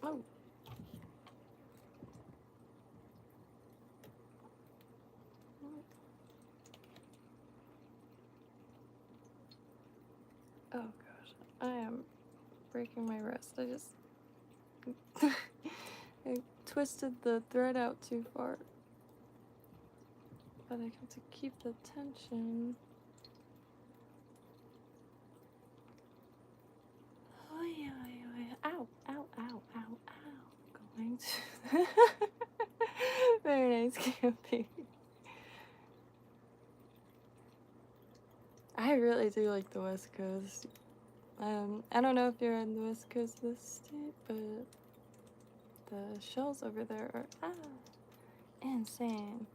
Oh. Oh gosh, I am breaking my wrist. I just I twisted the thread out too far. But I have to keep the tension. Oh yeah, ow, ow, ow, ow, ow. Going to very nice camping. I really do like the West Coast. I don't know if you're on the West Coast of this state, but the shells over there are insane.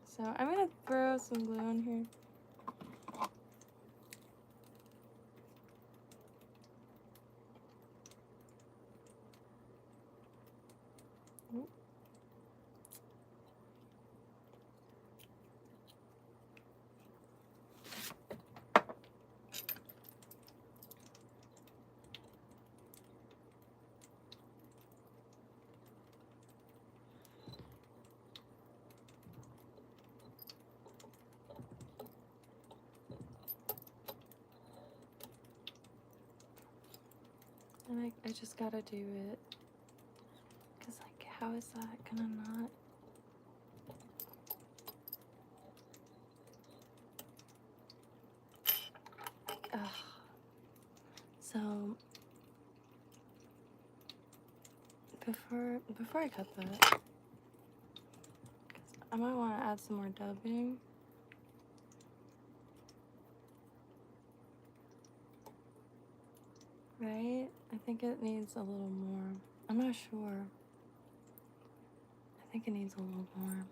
So I'm gonna throw some glue in here. And I just gotta do it. Cause like, how is that gonna not? Ugh. So before I cut that, 'cause I might want to add some more dubbing. Right? I think it needs a little more. I'm not sure. I think it needs a little more.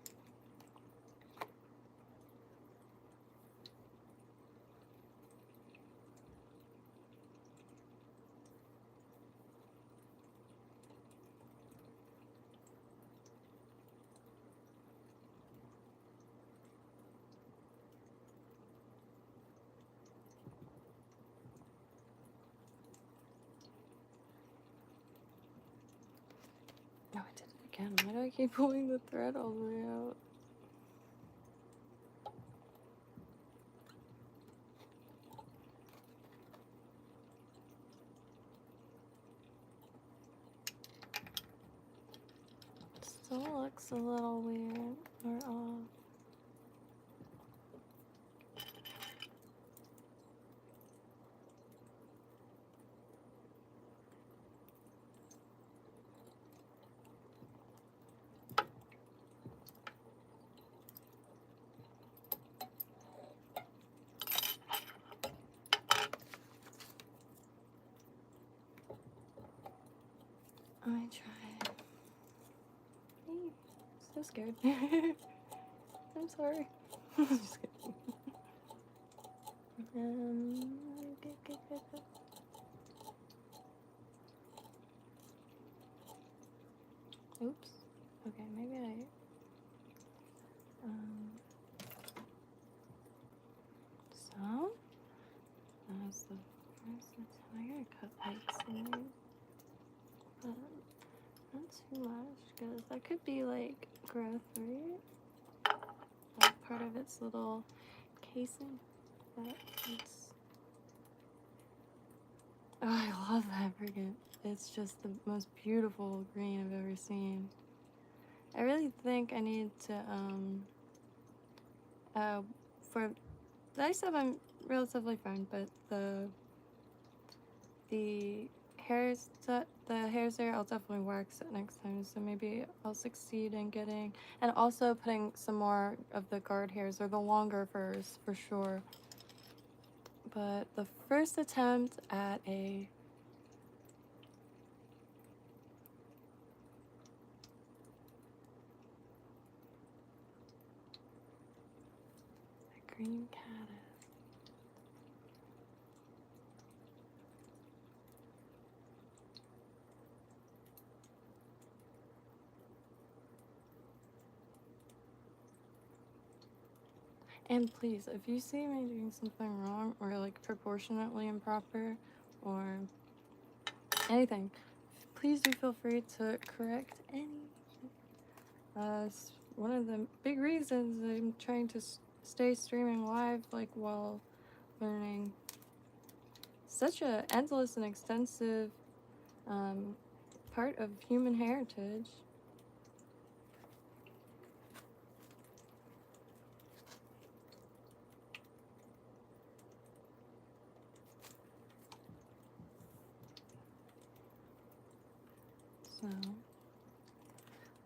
Oh, I did it again. Why do I keep pulling the thread all the way out? Still looks a little weird or off. Let me try. Eee, so scared. I'm sorry. Just kidding. Good. Oops. Okay, maybe I. because that could be like growth, right? Like part of its little casing. But it's... Oh, I love that frigate. It's just the most beautiful green I've ever seen. I really think I need to, for the ice stuff I'm relatively fine, but the hairs, the hairs there, I'll definitely wax it next time, so maybe I'll succeed in getting, and also putting some more of the guard hairs, or the longer furs, for sure. But the first attempt at a green caddis. And please, if you see me doing something wrong, or like proportionately improper, or anything, please do feel free to correct any. It's one of the big reasons I'm trying to stay streaming live, like while learning such a endless and extensive part of human heritage. So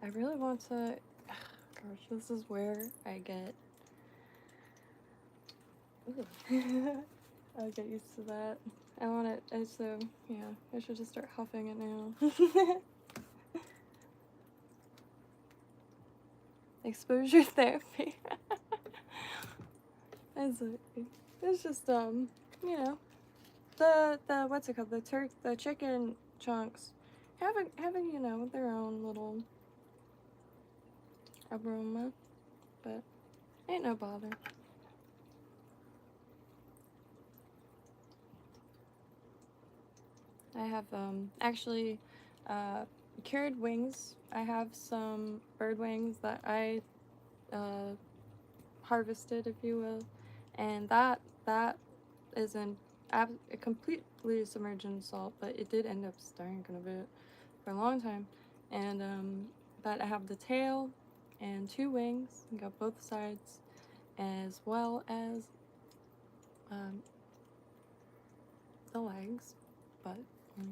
I really want to, gosh, this is where I get, I'll get used to that. I want it, so yeah, I should just start huffing it now. Exposure therapy. It's just, you know, the what's it called, the chicken chunks having, you know, their own little aroma, but ain't no bother. I have actually cured wings. I have some bird wings that I harvested, if you will, and that is completely submerged in salt, but it did end up stinking a bit for a long time. And but I have the tail and 2 wings. I got both sides, as well as the legs, but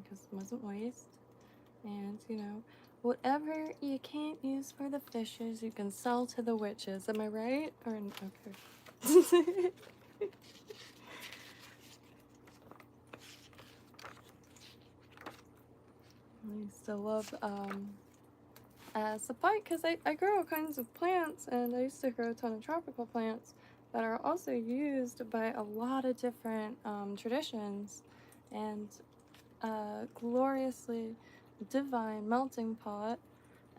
because it wasn't waste. And you know, whatever you can't use for the fishes, you can sell to the witches. Am I right? Or okay. I used to love supply, because I grow all kinds of plants, and I used to grow a ton of tropical plants that are also used by a lot of different traditions, and gloriously divine melting pot.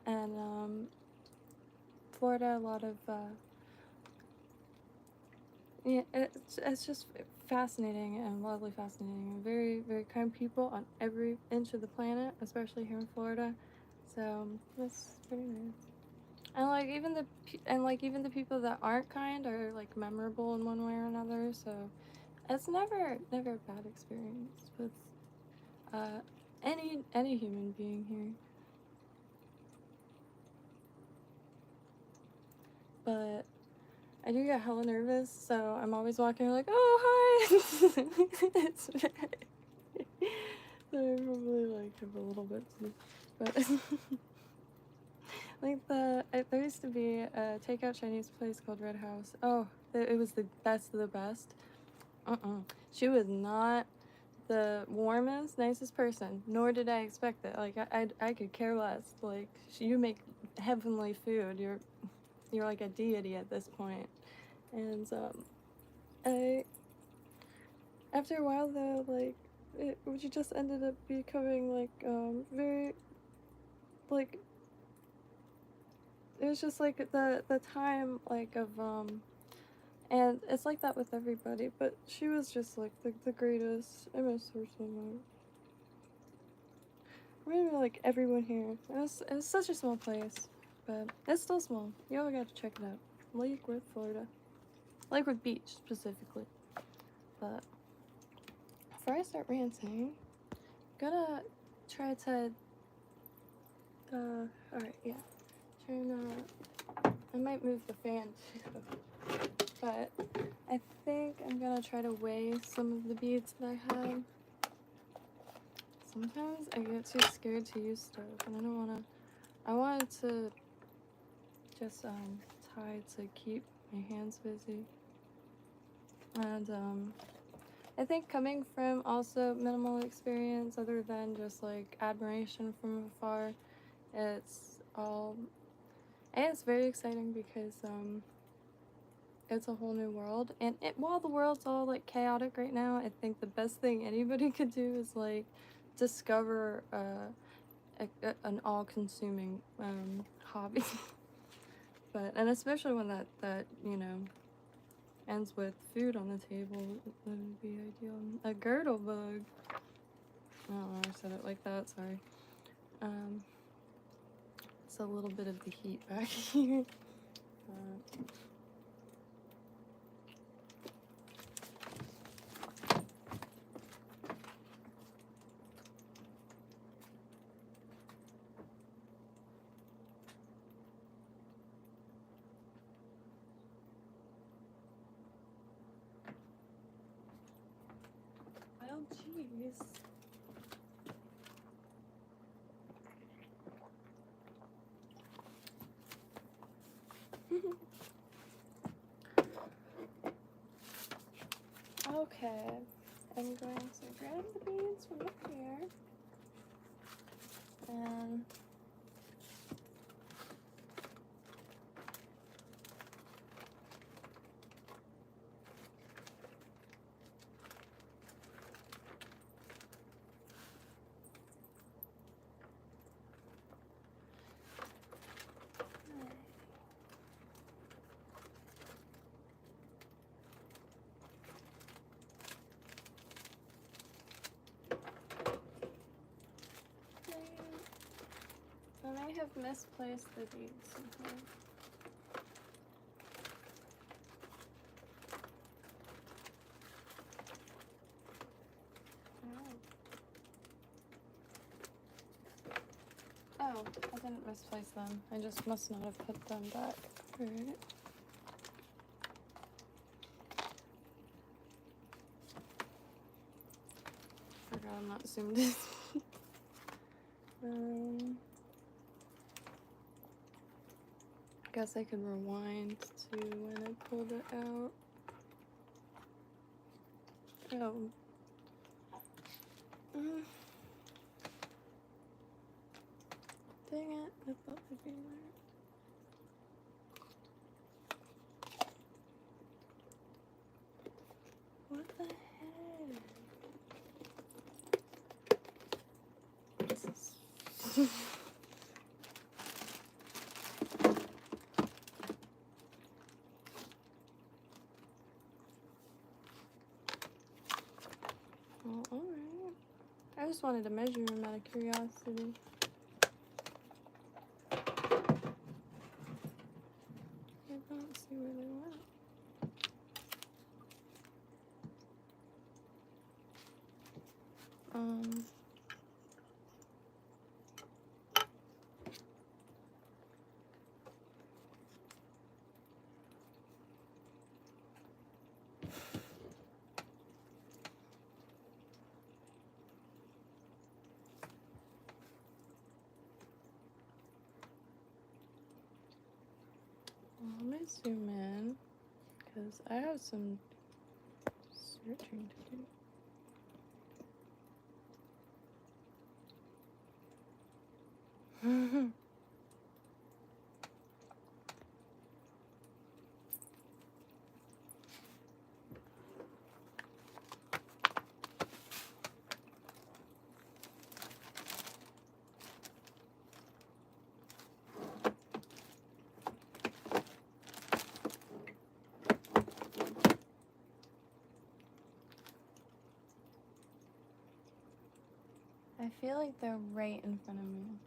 And Florida, a lot of yeah, it's just fascinating and wildly fascinating, and very, very kind people on every inch of the planet, especially here in Florida. So that's pretty nice. And like even the people that aren't kind are like memorable in one way or another. So it's never a bad experience with any human being here. But I do get hella nervous, so I'm always walking like, oh hi. It's so I probably like have a little bit too, but like there used to be a takeout Chinese place called Red House. Oh, it was the best of the best. She was not the warmest, nicest person, nor did I expect it. Like I could care less. Like you make heavenly food. You're like a deity at this point. And after a while though, like it just ended up becoming like very, like, it was just like the time like of and it's like that with everybody, but she was just like the greatest. I miss her so much. Maybe like everyone here. It was such a small place, but it's still small. You all got to check it out. Lake Worth, Florida. Lake Worth Beach, specifically. But before I start ranting, I'm gonna try to, alright, yeah. I might move the fan too. But I think I'm gonna try to weigh some of the beads that I have. Sometimes I get too scared to use stuff, and I don't wanna. I wanted to just tie to keep my hands busy. And I think coming from also minimal experience, other than just like admiration from afar, it's very exciting because it's a whole new world, and while the world's all like chaotic right now, I think the best thing anybody could do is like discover an all-consuming hobby. And especially one that you know ends with food on the table, that would be ideal. A girdle bug. I don't know, I said it like that, sorry. It's a little bit of the heat back here. Well, jeez. Okay, I'm going to grab the beads from up here, and I may have misplaced the beads somehow. Oh, I didn't misplace them. I just must not have put them back. Alright. Forgot I'm not zoomed in. Guess I could rewind to when I pulled it out. Oh. Dang it, I thought they'd be there. What the heck? This is... Well, alright. I just wanted to measure them out of curiosity. I don't see where they went. Let me zoom in, because I have some searching to do. I feel like they're right in front of me.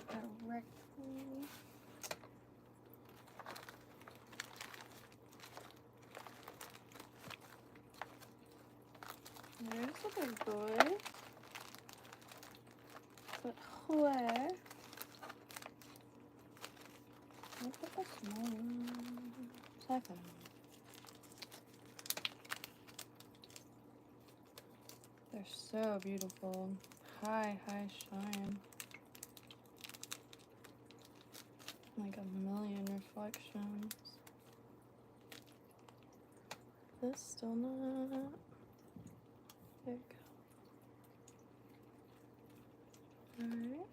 Directly. There's a big boy. But where? Look at the small one. 7. They're so beautiful. High shine. Like a million reflections. This still not. There we go. Alright.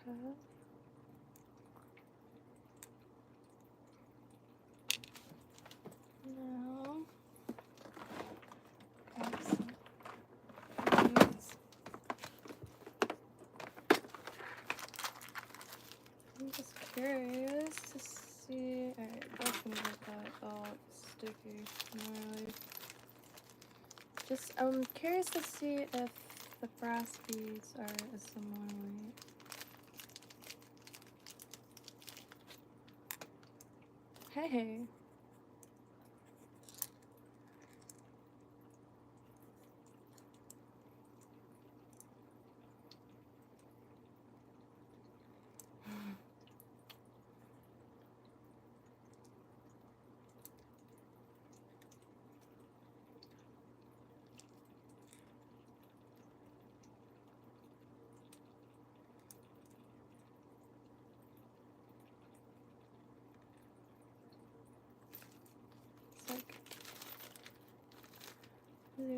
Okay. Now, grab some beads. I'm just curious to see. Alright, that's gonna get that all sticky. Gnarly. Just, I'm curious to see if the brass beads are a similar weight. Hey!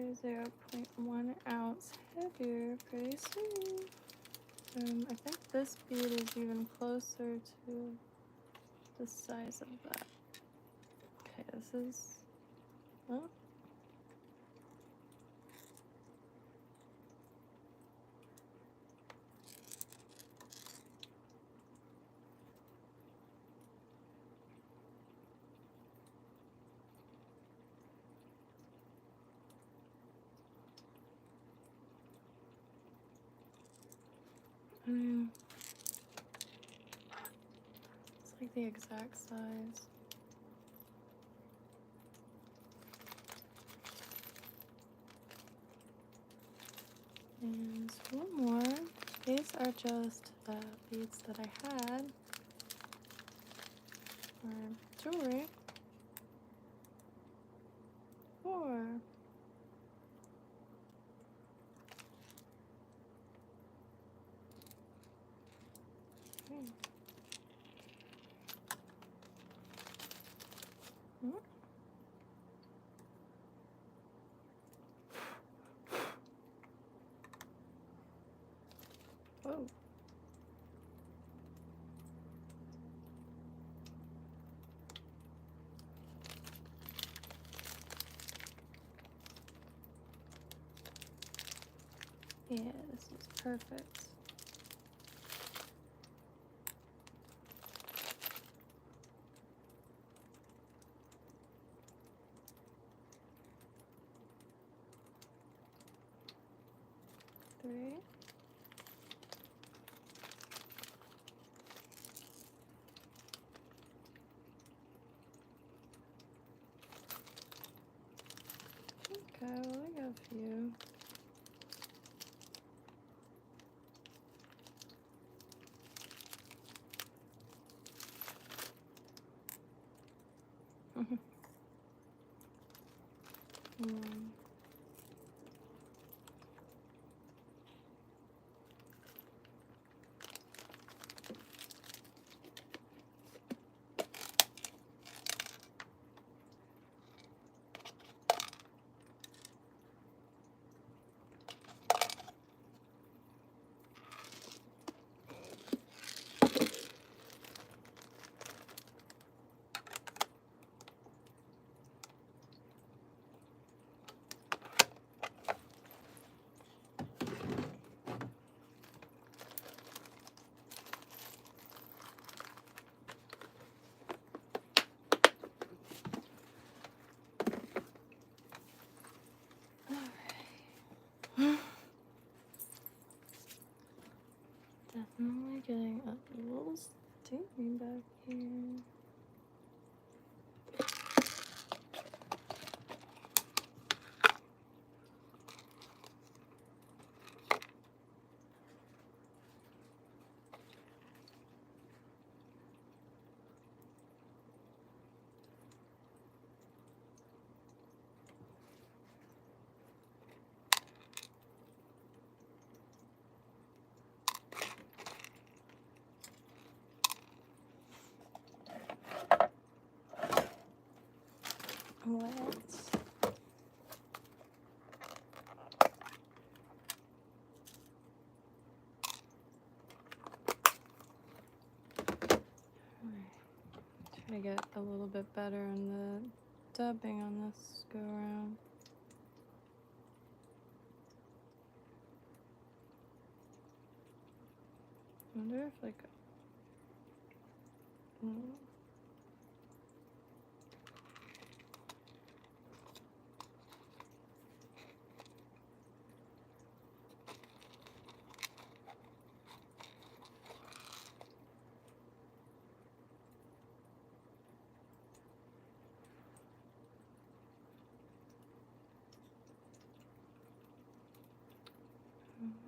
It's like 0.1 ounce heavier. Pretty sweet. I think this bead is even closer to the size of that. Okay, this is. Oh. It's like the exact size. And one more. These are just the beads that I had for jewelry. 4. Okay. Whoa. Yeah, this is perfect. Three. Okay, well, I got a few. getting a little steamy back here. Let's try to get a little bit better in the dubbing on this go around. I wonder if like I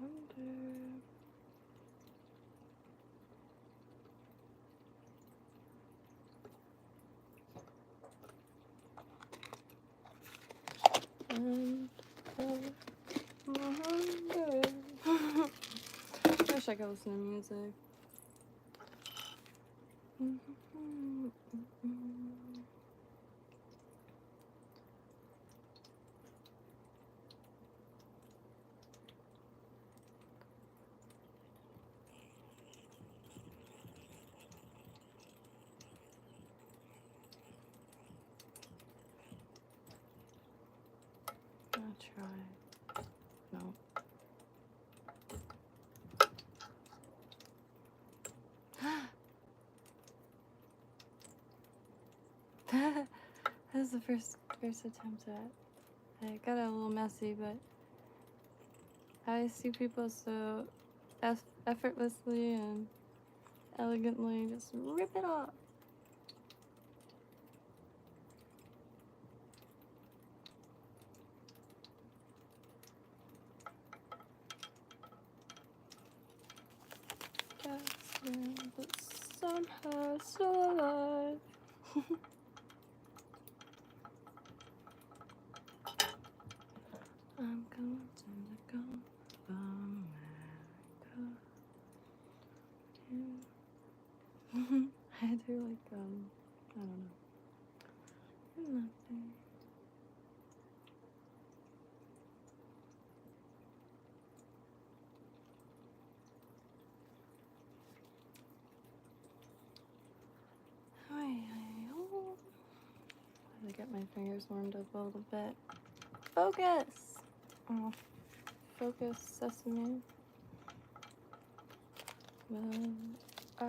wonder. And I wish I could listen to music. I'll try. No. That was the first attempt at. I got a little messy, but I see people so effortlessly and elegantly just rip it off. But somehow still alive. I'm going to go America. I do like I don't know. Nothing. I get my fingers warmed up a little bit. Focus! Oh, focus, sesame. When I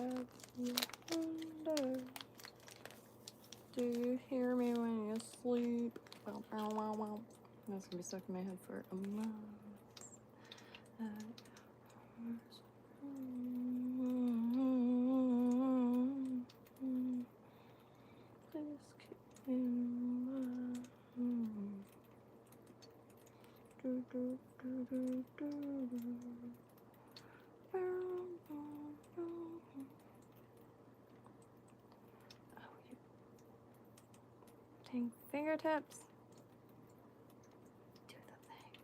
wonder, do you hear me when you sleep? Wow, wow, wow, wow. That's gonna be stuck in my head for a month. Please keep me in mind. Do, do, do, do, do, do. Oh, you dang fingertips. Do the thing.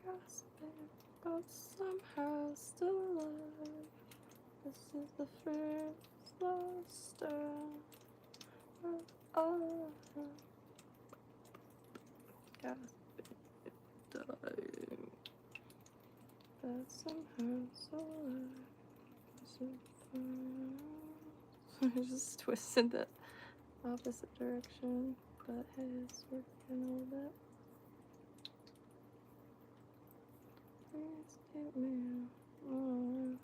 Gasping, but somehow still alive. This is the first lost star. Oh, gasping, dying. But somehow still alive. This is I just twisted the opposite direction, but hey, it's working a little bit. Please keep me alive.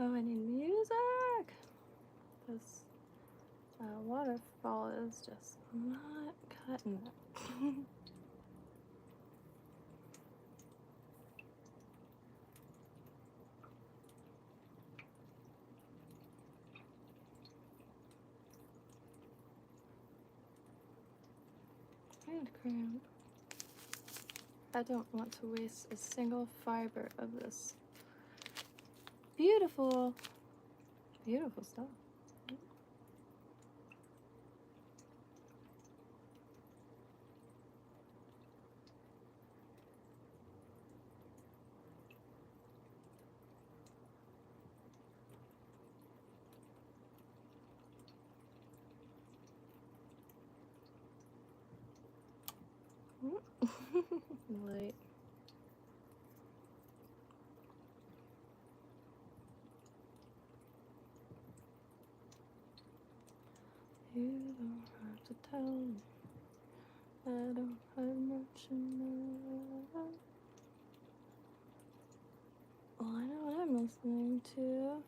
Oh, I need music! This waterfall is just not cutting it. Hand cramp. I don't want to waste a single fiber of this beautiful, beautiful stuff. Light. You don't have to tell me I don't have much enough. Well, I know what I'm listening to.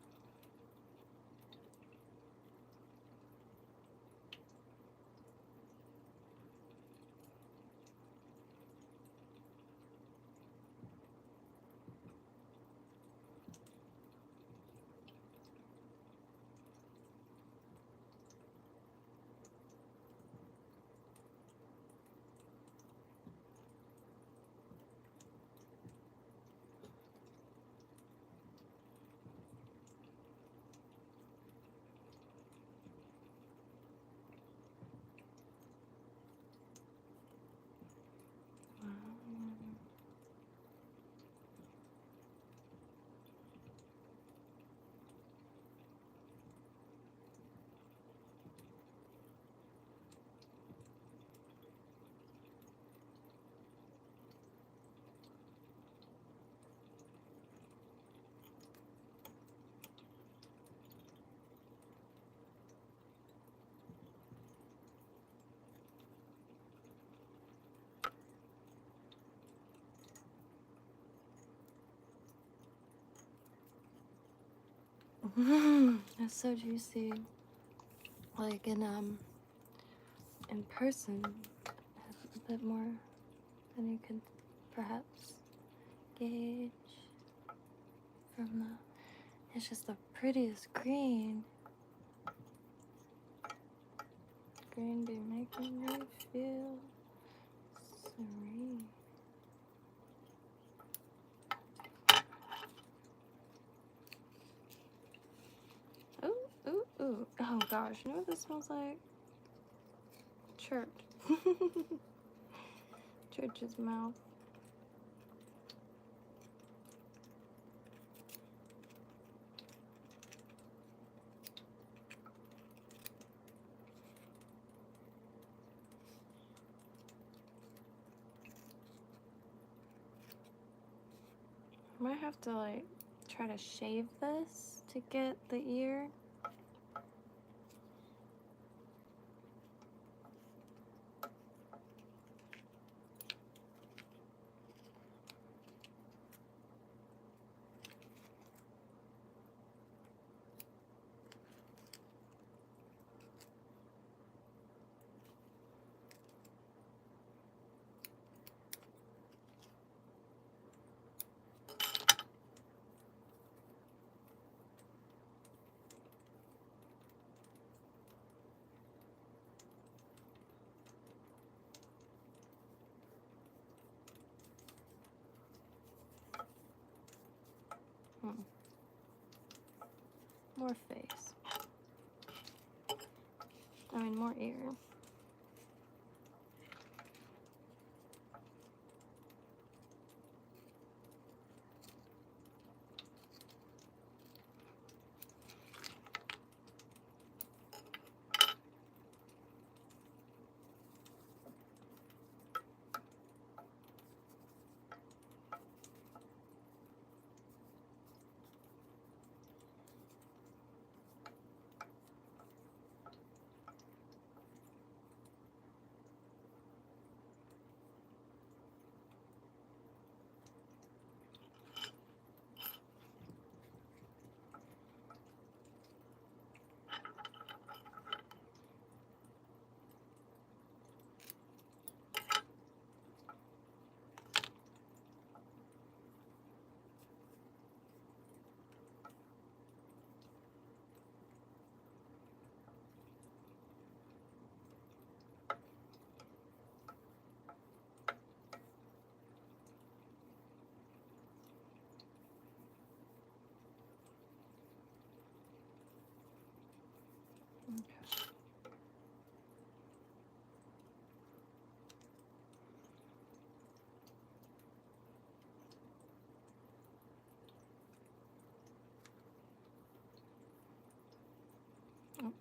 It's so juicy. Like in person, a bit more than you could perhaps gauge from the. It's just the prettiest green. Green be making me feel serene. Ooh, ooh, ooh. Oh gosh, you know what this smells like? Church. Church's mouth. I might have to like try to shave this to get the ear. More face. I mean, more ear. Oh.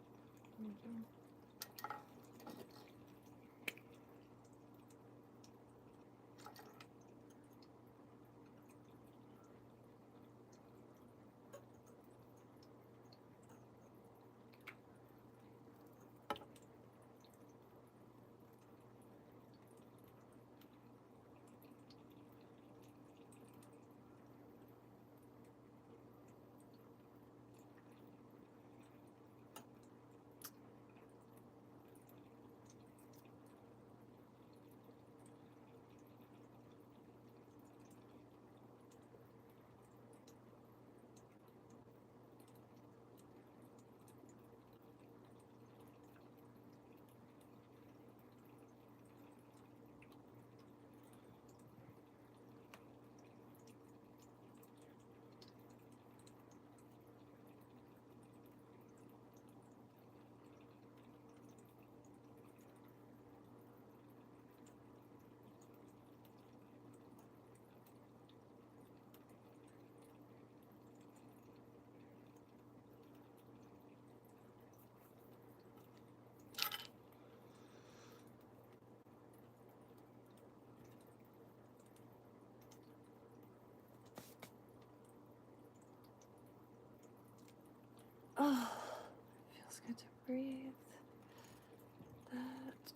Oh, feels good to breathe. That.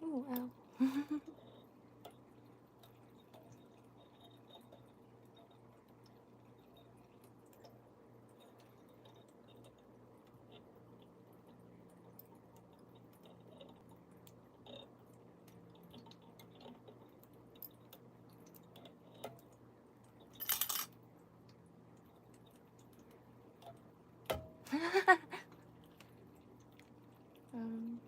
Oh, ow. um,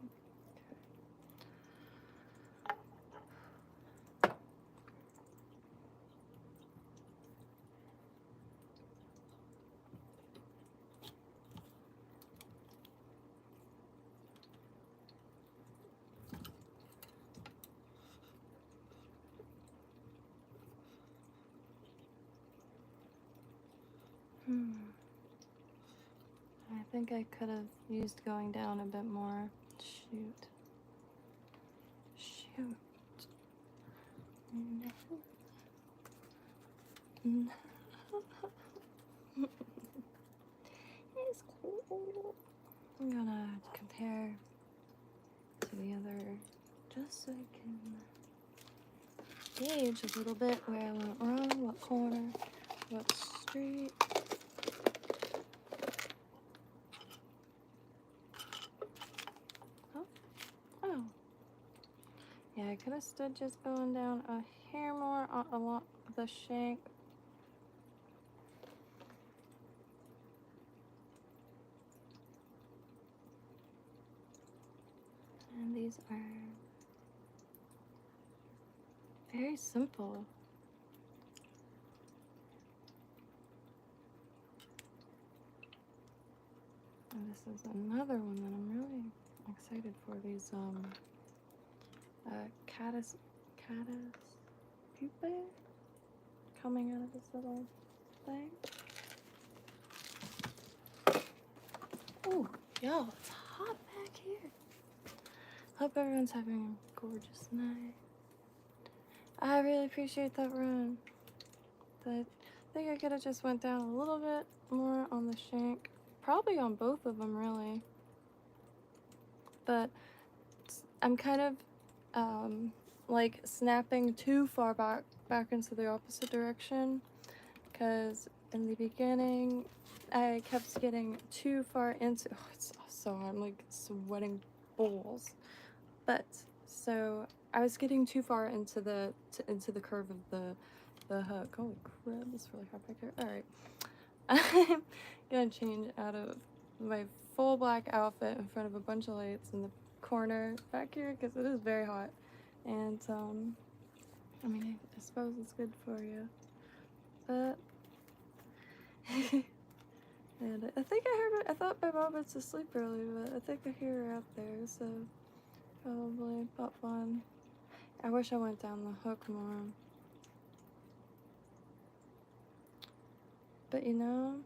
I think I could have used going down a bit more. Shoot. Shoot. No. No. It's cool. I'm gonna compare to the other just so I can gauge a little bit where I went wrong, what corner, what street. Oh, oh. Yeah, I could have stood just going down a hair more along the shank. And these are very simple. And this is another one that I'm really excited for. These Caddis pupae coming out of this little thing. Oh, yo, it's hot back here. Hope everyone's having a gorgeous night. I really appreciate that run. But I think I could have just went down a little bit more on the shank. Probably on both of them, really. But I'm kind of like snapping too far back into the opposite direction, because in the beginning I kept getting too far into, oh, it's so hot, I'm like sweating balls. But so I was getting too far into the curve of the hook. Holy crap, it's really hot back here. All right. I'm gonna change out of my full black outfit in front of a bunch of lights in the corner back here because it is very hot. And I mean, I suppose it's good for you, but and I think I thought my mom went to sleep early, but I think I hear her out there, so probably pop on. I wish I went down the hook more. But you know,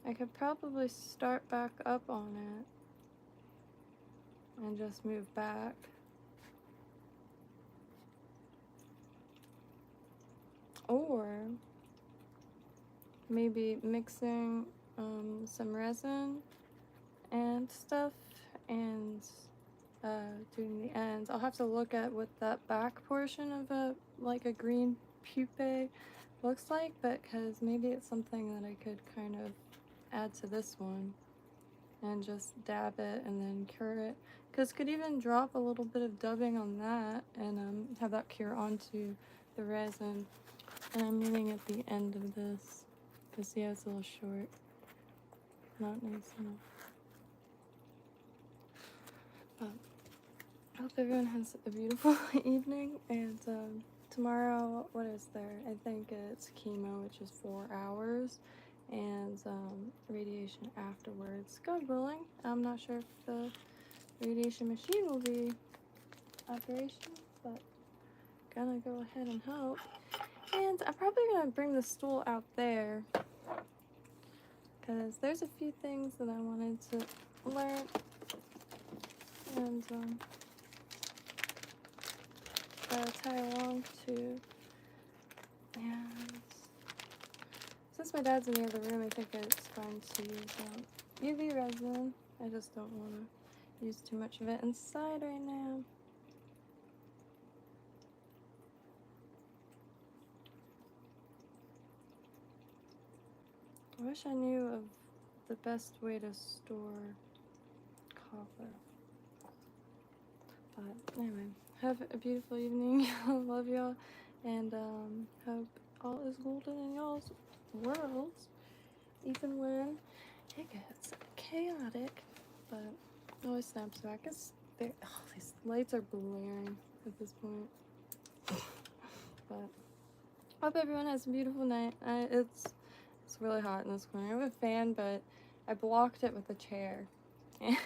I could probably start back up on it and just move back. Or maybe mixing some resin and stuff and doing the ends. I'll have to look at what that back portion of a green pupae looks like, but because maybe it's something that I could kind of add to this one and just dab it and then cure it, because could even drop a little bit of dubbing on that and have that cure onto the resin. And I'm leaving at the end of this because yeah, it's a little short, not nice enough. But I hope everyone has a beautiful evening, and tomorrow, what is there? I think it's chemo, which is 4 hours, and radiation afterwards. God willing. I'm not sure if the radiation machine will be operational, but gonna go ahead and hope. And I'm probably gonna bring the stool out there because there's a few things that I wanted to learn, and tie along to. And since my dad's in the other room, I think it's fine to use UV resin. I just don't want to use too much of it inside right now. I wish I knew of the best way to store copper. But anyway, have a beautiful evening. Love y'all, and hope all is golden in y'all's worlds, even when it gets chaotic. But it always snaps back. These lights are blaring at this point. But hope everyone has a beautiful night. It's really hot in this corner. I have a fan, but I blocked it with a chair. And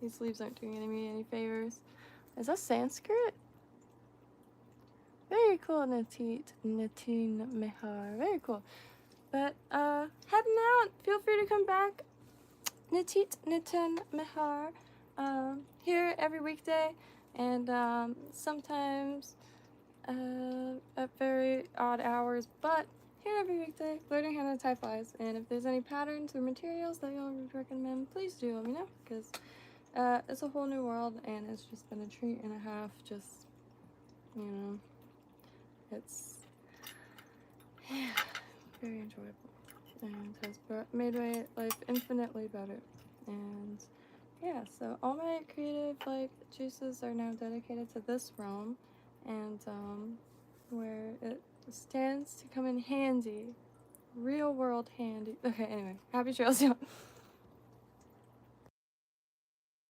these leaves aren't doing me any favors. Is that Sanskrit? Very cool, Nateen Mehar. Very cool. But heading out. Feel free to come back. Nateen Mehar. Here every weekday, and sometimes at very odd hours, but here every weekday, learning how to tie flies. And if there's any patterns or materials that y'all would recommend, please do let me know, because it's a whole new world, and it's just been a treat and a half. Just, you know, it's very enjoyable, and has made my life infinitely better. And yeah, so all my creative juices are now dedicated to this realm, and where it stands to come in handy, real world handy. Okay, anyway, happy trails, y'all.